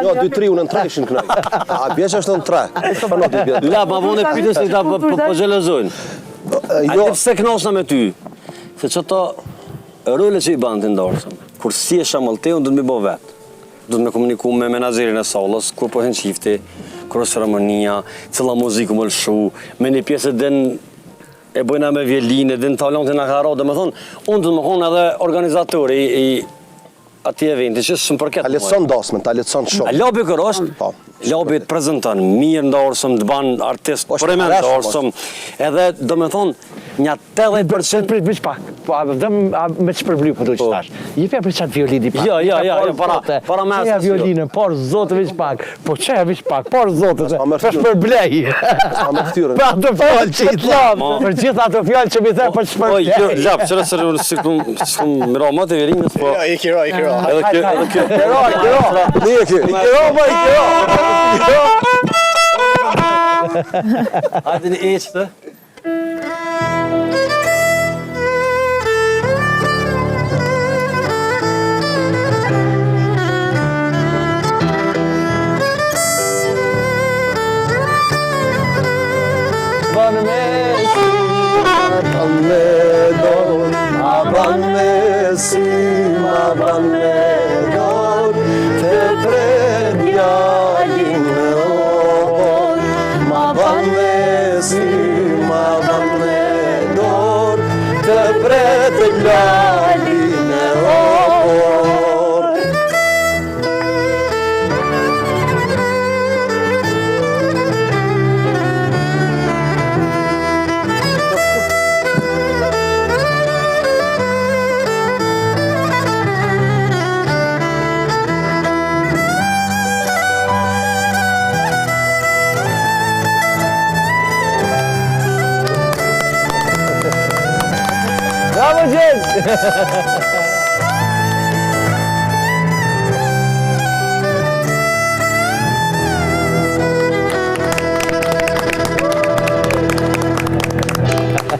Jo, 2-3 unë në 3 ishin kënoj. A bje që është në 3. Çfarë noti bje? Lapa, ma vone pytës se ta po gjelezojnë. A Jo, të pse knasna me ty? Se që ta role që i banë të ndarësëm. Kur si e shamëllteun, du të mi bo vetë. Du të me komuniku me menaxerin e salës, kur po hen qifti, kur është ceremonia, cilla muziku më lëshu, me një pjesë den e bojna me vjelinë, den talontin në karo, dhe me thonë, unë du të më konë edhe organizatori i ati eventi, që shumë përket. ta letëson dasmën, ta letëson A shumë. labi kërë është, Po. labi të prezentan mirë ndarësëm, të banë artist, Po, përme shpërreshëm, ndarësëm, edhe do me thonë, një 80%. Prit pak, po a vëdëm me që përbly po do që tash. Jepja për qatë violini pak. Ja, para me Qeja asë. violinën, por zotë veç pak. Po qeja veç pak, por zotë. ma mërë Për ftyrën. shpërblej. Ma me ftyrën. Për ato fjallë që i thamë. Për gjithë ato fjallë që mi the për Oj, shpërblej. lap, qëra se si këmë mira ma të verinës, po... I kiro. Edhe kjo... Ni e ki. Hajde një eqë të. Banë me Ban me don, a ban me si, ma ban me don, te pred djalin me or, ma ban me si, ma ban me don, te pred djalin me or. Bravo Gjen!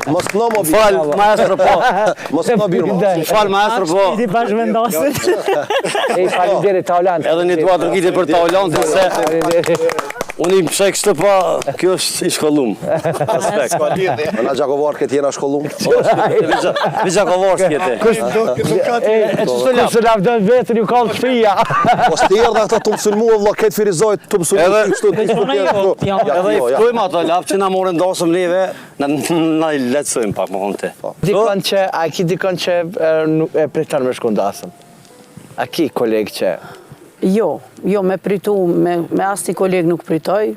Mos këno mo bi. Fal, maestro, po. Mos këno birë mo. Fal, maestro, po. Ti bash vendasit. Ej, faleminderit Taulant. Edhe një dua të rritit për Taulantin se... Faleminderit. Unë i pshej kështë pa, kjo është i shkollum. Aspekt. Na Gjakovar këtë jena shkollum. Vi Gjakovar s'kjete. Kusë lavdon vetën ju kallë shpia. Po s'tjerë dhe këta të mësën mua, vëlla, këtë firizoj, të mësën mua, Edhe i ftojmë ato lap që na morën dosëm neve, na i letësojmë pak më konë te. A ki dikon që e pritan me shkundasëm? A ki kolegë që... Jo, me pritu, me asni kolegë nuk pritoj.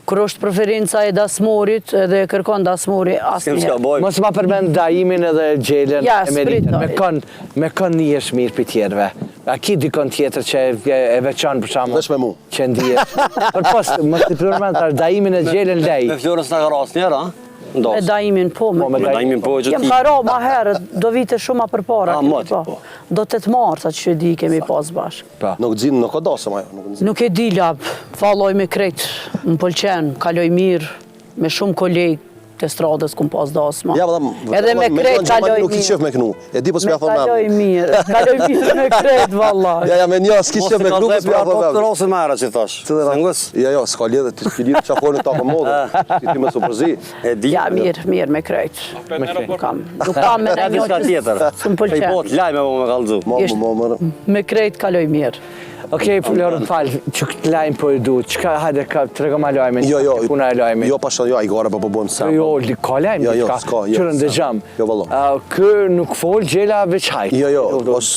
Kër është preferenca e dasmorit edhe kërkon dasmori asni herë. Mos ma përmend Daimin edhe Gjelen Ja, e Meritën. s'pritoj. Me kon një është mirë për tjerve. A ki dikon tjetër që e veçan për shamë? Vesh me mu. Që ndihet. Për pos, mos të përmend Daimin e Gjelen lej. Me Florës në karas njerë, a? Me Daimin po, me Daimin po e që jem ti. karo ma herët, do vite shumë a përpara. A, moti po. Do 8 marca që di kemi pas bashkë. Nuk dzinë, nuk o dasëm ajo. Nuk e di lap, falloj me krejt, më pëlqen, kaloj mirë, me shumë kolegë të stradës kum pas dasma. Ja, edhe me krejt kaloj nuk i qef me knu. E di po s'pja thonë kaloj mirë me krejt, vallaj. Ja, me një s'ki qef me knu, po s'pja thonë Të rosë mera që thash. Sëngës? Ja, s'ka lidhe, ti lidhe që afonin ta për modë. Ti me superzi. E di. Ja, mirë me krejt. Nuk kam me Ja, një diska tjetër. Së më pëlqen. Lajme me kalëzu. Me krejt kaloj mirë. Okej, Florën falë, që këtë lajmë po e du, qëka hajde ka të regoma lajmin, puna e lajmin. Jo, pasha, jo, a i gore po bojmë sem. Jo, ka lajmë, s'ka, qërën dhe gjam. Jo, valo. Kë nuk fol gjela veç hajt. Jo.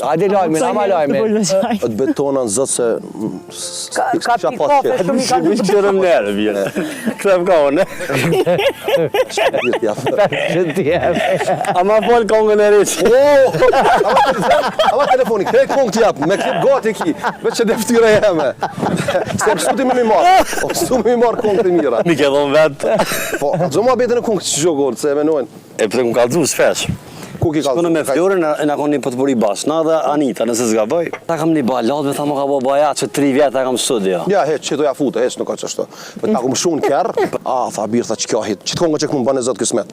Hajde lajmin, ama lajmin. Të betona në zëtë se... Ka pikafe shumë i kanë Që qërëm nërë, vjetë. Këtë më ka one. Ama fol kongën e rritë. Ama telefoni, krejt kongë t'japë, me klip gati ki. Veç që deftyra jeme. Se pësu ti me mi marë. Pësu me mi marë kongë të mira. Mi ke dhonë vetë. Po, gjo mua betën e kongë që gjogonë, se e menojnë. E për të më kalëzu shpesh. Ku ki kalëzu? Shkone me Florën, e na konë një pëtëpuri bashkë. Na dhe Anita, nëse s'ga bëj. Ta kam një balat, me tha më ka bo baja që 3 vjetë ta kam studio. Ja, heq, që to ja fute, heq, nuk ka qështu. Ta ku më shunë kërë, tha birë, tha që kjo hit, që të kongë që këmë bënë e zëtë kësmet.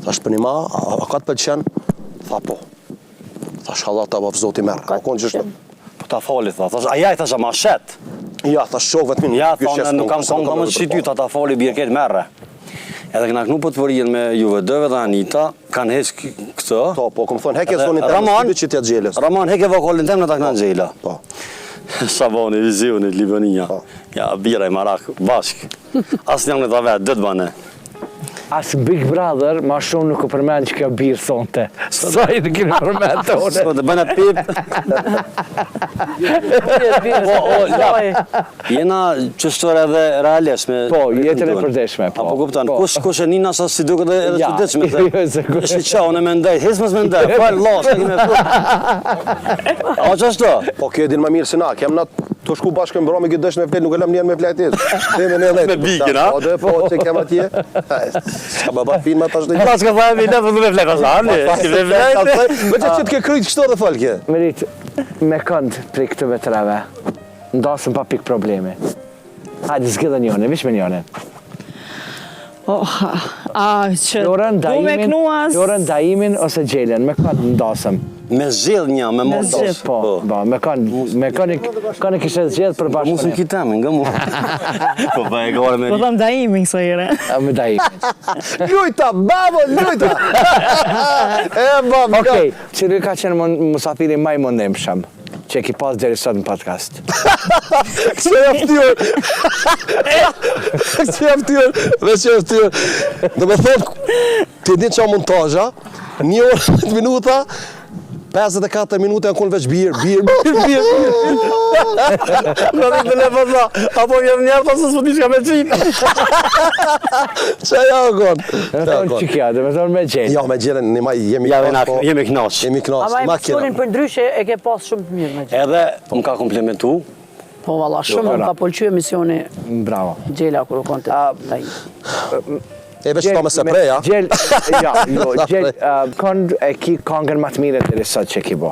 Tha shpënima, a ka të pëlqen? Tha po. Tha shhallat ta bëf zoti merë. Ka konë qështu? Po ta fali, tha, a jaj tha që ma shet. Ja, tha shok vetë minë. Ja, tha, nuk kam kongë, më që ty, ta fali birket merre. Edhe këna kënu pëtëpërijen me juve dëve dhe Anita, kanë heq këtë. Po, kom thonë, heke zonin të në që t'ja gjeles. Raman, heke vokalin tem në ta këna gjela. Po. Shaboni, vizionit, Libonia. Ja, bira i marak, bashk. Asë njëm në ta vetë, dëtë bane. As Big Brother, ma shumë nuk u përmend që kjo birë sonte. Sa i të kërë përmend të one. Të bëna pip. Jena qështore edhe realisht me... Po, jetën e përdeshme, po. Apo kuptan, kush e nina sa si duke edhe që dyqme. Është i qa, unë e me ndaj, hismës me ndaj, falë, las, e kime fërë. A qështo? Po, kjo e din ma mirë se na, kem na të shku bashkë më bromi këtë dëshë me flet, nuk e lem njerë me fletit. Me bikin, a? Po, që kem atje. Ska më bat filma tash dhe... Pas ka thajme i letë dhe me flet, asë ani. Me që të ke kryjt kështu dhe falke. Merit, me kënd prej këtëve treve, ndasëm pa pik problemi. Hajde, zgjidhe njone, vish me njone. Florën, Daimin ose Gjelen, me kënd ndasëm. Me zhjith një, me mos dos. Po, me kënd e kishe zgjedh për bashkë. Musëm kitemi, nga mu. Po, pa e gore me... Po tham Daimin kësa jere. Me Daimin. Lujta, babo, lujta! Okej, që ka qenë musafiri maj mundim shumë, që e ki pas deri sot në podcast. Kështë e aftyrë! Kështë e aftyrë! Veç e aftyrë! Dhe me thonë, ti di qa montajja, 1 orë 10 minuta, 54 minuta janë konë veç birë. Në të telefon tha, apo vjen njerë, ta se s'po t'i shka me qitë. Qa ja o konë? Dhe me thonë që kja, dhe me thonë me Gjelen. Ja, me Gjelen, jemi knaqë. Jemi knaqë, Ama e pësunin për ndryshe e ke pas shumë të mirë me Gjela. Edhe më ka komplementu. Po valla, shumë më ka pëlqy emisioni Bravo. Gjela kërë u kontë. E veç ta me se preja. Gjel, kënd e ki kongën më të mire të risot që ki bo.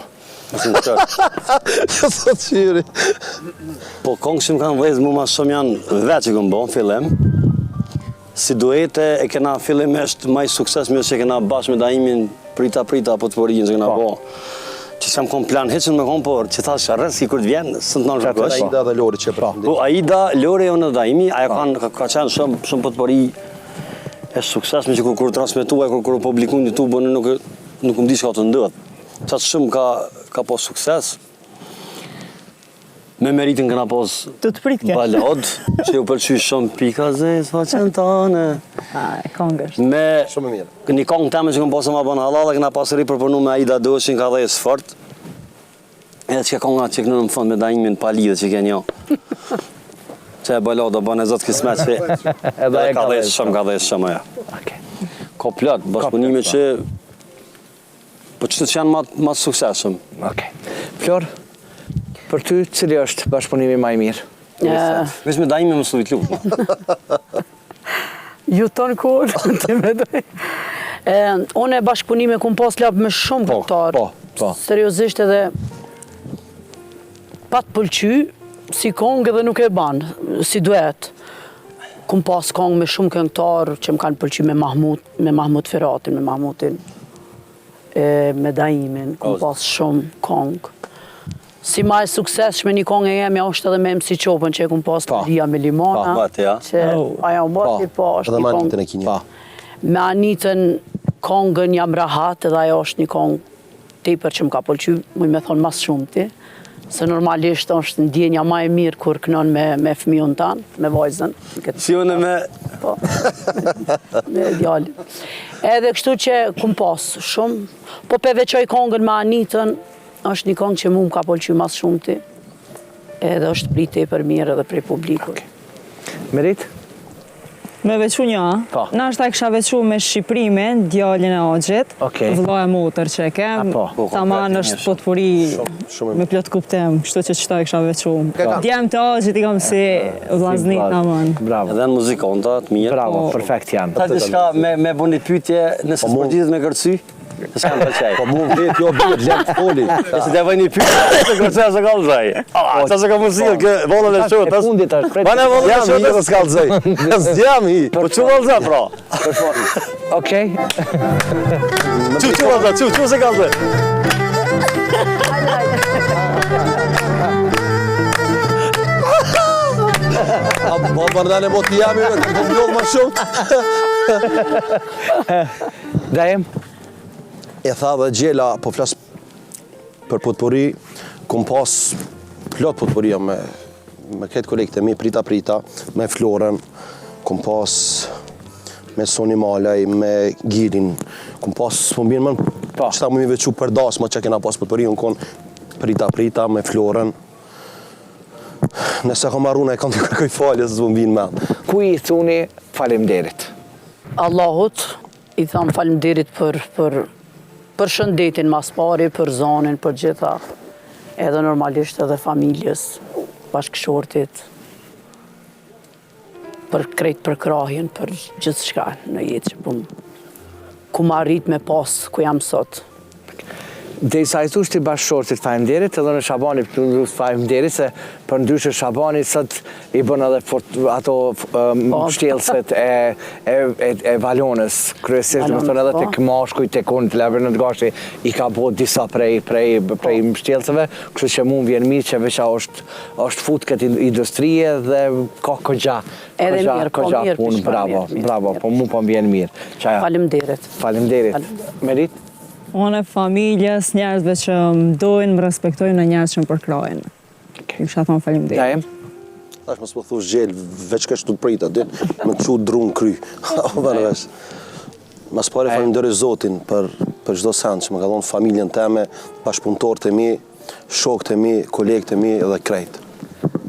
Sot qyri. Po kongë që më kanë vëzë mu ma shumë janë vetë që këmë bo në fillim. Si duete e kena fillim është maj sukses mjë që kena bashkë me Daimin prita po të përinë që kena bo. që s'kam kon plan heqën me kon, por që thash rreski kur të vjen, së të nërë rrugësh. Aida dhe Lori që përfëndim. Po, Aida, Lori e unë dhe Daimi, ajo ka qenë shumë potpori e suksesme që kur transmetuaj, kur publikun në YouTube, nuk më di që ka të ndodh. Qatë shumë ka pas sukses. Me meritin këna pas balad, që ju pëlqy shumë pika zez, faqen tane. E kongës. Me Shumë mirë. një kongë teme që këm pasë ma bënë halal, këna pasë ripërpunu me Aida Doshin, ka dhe e sfort. Edhe që konga që kënë në fund me Daimin pa lidhe që kënë jo. Që e balada bënë e zotë kismet që edhe ka dhe e shumë aja. Ka plot, bashkëpunime që po qëtë që janë ma sukseshëm. Flor, për ty, cili është bashkëpunimi më i mirë? Vesh me Daimin më suvit lup. Ju tonë kur, të medoj. Une bashkëpunime kum pas lap me shumë këngëtarë. Po. Seriozisht edhe pa të pëlqy, si kongë edhe nuk e banë, si duet. Kum pas kongë me shumë këngëtarë që më kanë pëlqy me Mahmut Feratin, me Mahmutin, me Daimin, kum pas shumë kongë. Si ma e sukseshme një kongë e jemi është edhe me MC Qopën që e kum pas të Ria me Limona, që aja më bati po është një kongë. Me Anitën kongën jam rahat edhe ajo është një kongë tepër që më ka pëlqy, muj me thonë mas shumë ti, se normalisht është ndjenja ma e mirë kur kënon me fëmijën tanë, me vajzën. Si unë me... Po, me djallin. Edhe kështu që kum pas shumë, po përveçoj kongën me Anitën, është një kongë që mu më ka pëlqy mas shumë ti, edhe është prit tepër mirë edhe prej publikut. Merit? Me veçu një, na është ta kisha veçu me Shqiprimin, djallin e Axhit, vëlla e motër që e kem, taman është potpuri me plot kuptim, kështu që qëta e kisha veçu. Djem të Axhit i kam si vllaznit taman. Bravo. Edhe në muzikonta, të mirë. Bravo, perfekt janë. Ta të shka me bu një pytje nëse të përgjithë me kërcy, të shka në përqaj. Po mu vetë jo bëtë lem të foli. Nëse të bëj një pytje, të kërcja se ka lëzaj. Qa se ka mundësia, kë volën e qëtë. Fundit është, Bane volën e Jam i qëtë. dhe s'ka lëzaj. S'jam i. Po që vëllëza, pra? Okej. Që vëllëza, që se ka lëzaj? Po bardane mo të jam i vetë, të ndodhë ma shumë. Dajem? E tha dhe Gjela, po flas për potpori, kom pas plot potporia me këtë kolegët e mi, Prita, me Florën, kom pas me Soni Malaj, me Girin, kom pas, po mbjen më qëta më mi vequ për das, ma që kena pas potpori, unë kon Prita, me Florën. Nëse kom arruna e kam të kërkoj falje, se zë mbjen me. Ku i thuni faleminderit? Allahut, i tham faleminderit për shëndetin mas pari, për zonin, për gjitha, edhe normalisht edhe familjes, bashkëshortit, për krejt përkrahjen, për gjithë shka në jetë që ku ma arrit me pas ku jam sot. Dhe i sa i thushti bashkëshortit faleminderit, edhe në Shabani faleminderit, se për ndryshe Shabani sot i bën edhe ato shtjelëset e valonës, kryesisht, më thonë edhe të këmashkuj, të konë, të leverë në të gashi, i ka bo disa prej shtjelëseve, kështu që mu vjen mirë që veqa është fut këtë industrije dhe ka këgja punë, bravo, po mu po vjen mirë. Faleminderit. Merit? Unë e familjes, njerëzve që më dojnë, më respektojnë në njerëz që më përkrajnë. I kisha thonë faleminderit. Dajem? Tash mos po thush Gjel, veç kështë të prita, dhe më të qu drunë kry. Mas pare falenderoj Zotin për çdo send që më ka dhonë familjen teme, bashkëpunëtorët e mi, shokët e mi, kolegët e mi edhe krejt.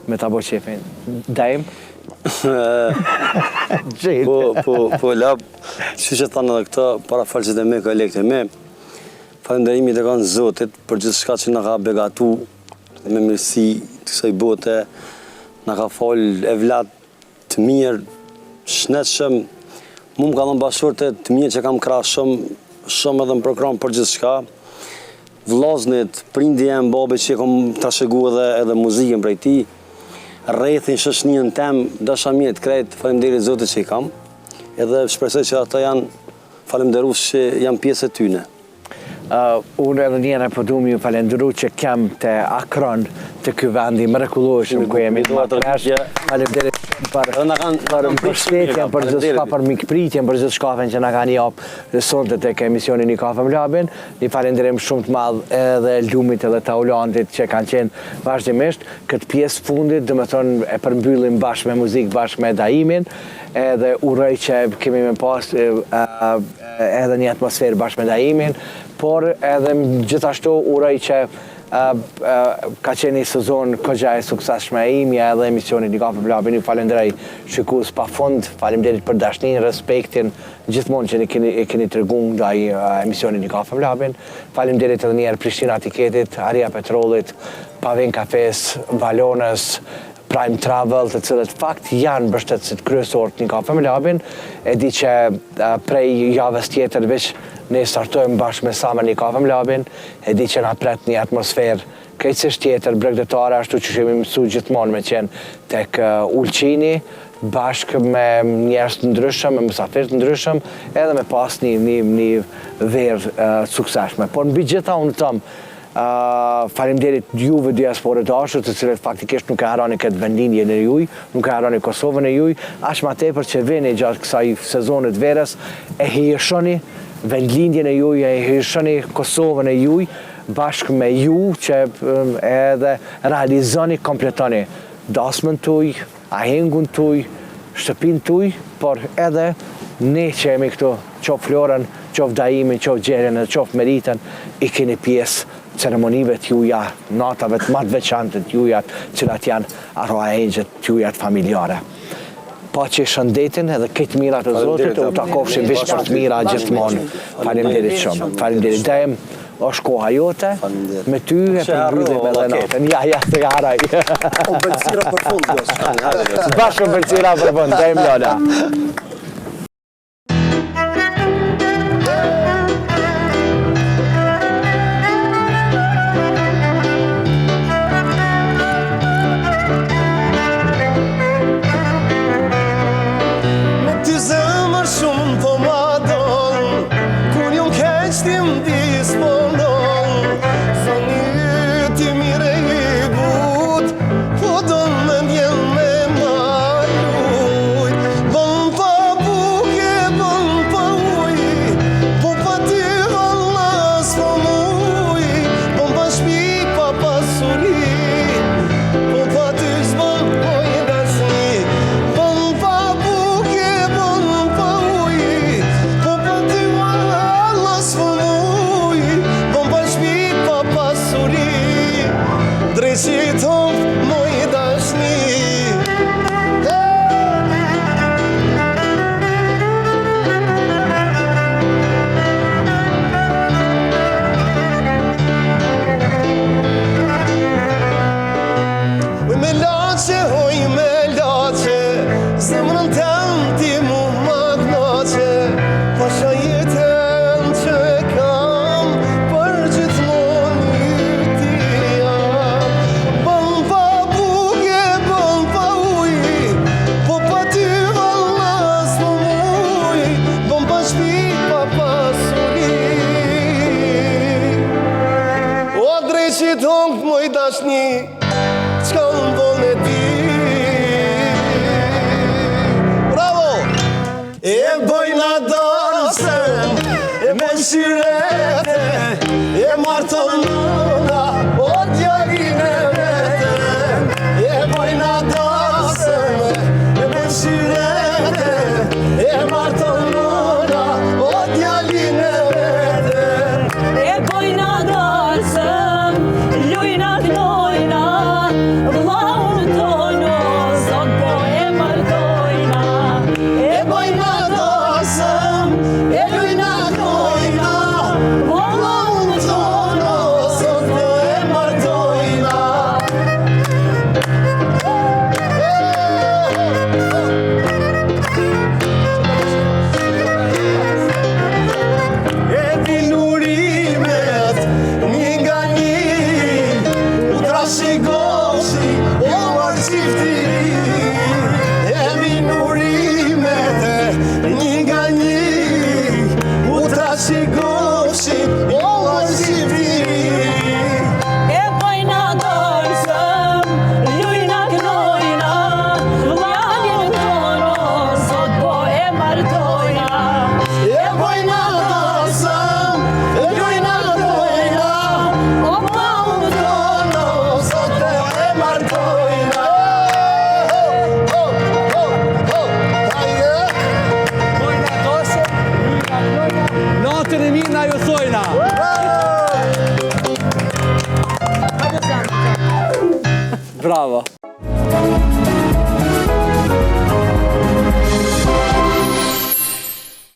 Me ta bo qefin. Dajem? Po lab, që që thanë edhe këta, para falqet e me, kolegët e me, falenderimi të kanë Zotit për gjithë shka që në ka begatu dhe me mirësi të kësaj bote, në ka falë e vlad të mirë, shnetshëm, mu më ka dhënë bashkëshorte të mirë që kam kra shumë edhe më përkram për gjithë shka, vllaznit, prindi e mbabe që kom trashëgu edhe muzikën prej ti, rrethin shoqëninë tem, dashamirë të krejt, faleminderit Zotit që i kam, edhe shpresoj që ata janë falemderues që janë pjesë e tyne. Unë edhe njëra po du ju falendëru që kem të akron të ky vendi mrekullueshëm ku jemi të Makrash. Faleminderit për mbështetjen, për gjithë shka, për mikpritjen, për gjithë shkafen që na kanë japë sonte tek emisioni Një Kafe me Labin. Një falenderim shumë të madh edhe Lumit edhe Taulandit që kanë qenë vazhdimisht. Këtë pjesë fundit, do të thonë, e përmbyllim bashkë me muzikë, bashkë me Daimin, edhe uroj që kemi me pas edhe një atmosferë bashkë me Daimin, por edhe gjithashtu uroj që ka qenë një sezon këgja e suksesshme imja edhe emisioni Një Kafe me Labin. Ju falenderoj shikues pa fund, faleminderit për dashnin, respektin gjithmonë që e keni treguar ndaj emisioni Një Kafe me Labin. Faleminderit edhe një herë Prishtina Tiketit, Aria Petrollit, Pavin Kafes, Valonës, Prime Travel, të cilët fakt janë mbështetësit kryesorë të Një Kafe me Labin. E di që prej javës tjetër veç ne startojmë bashkë me Sama Një Kafe me Labin. E di që na pret një atmosferë krejtësisht tjetër bregdetare, ashtu që kemi mësuar gjithmonë me qenë tek Ulqini, bashkë me njerëz të ndryshëm, me mysafirë të ndryshëm, edhe me pas një verë suksesshme. Por mbi gjitha unë them, faleminderit juve diasporë dashur, të cilët faktikisht nuk e harroni këtë vendlinjen e juaj, nuk e harroni Kosovën e juaj, aq më tepër që vini gjatë kësaj sezonit verës, e hijshoni vendlinjen e juaj, e hijshoni Kosovën e juaj, bashkë me ju që edhe realizoni, kompletoni dasmën tuaj, ahengun tuaj, shtëpin tuaj, por edhe ne që jemi këtu, qof Florën, qof Daimin, qof Gjerën, qof Meritën, i keni pjesë ceremonive t'juja, natave të më të veçantë t'juja, cilat janë arroahenjët t'juja familjare. Pa që shëndetin edhe këtë mirat e Zotit, u takofshim vish për të mira gjithmonë. Faleminderit shumë. Faleminderit. Daim, është koha jote, me ty e përmbyllim edhe natën. Ja, të haraj. Kompensira për fund, jo. Bashkë kompensira për fund, Daim Lola. Sojna! Bravo!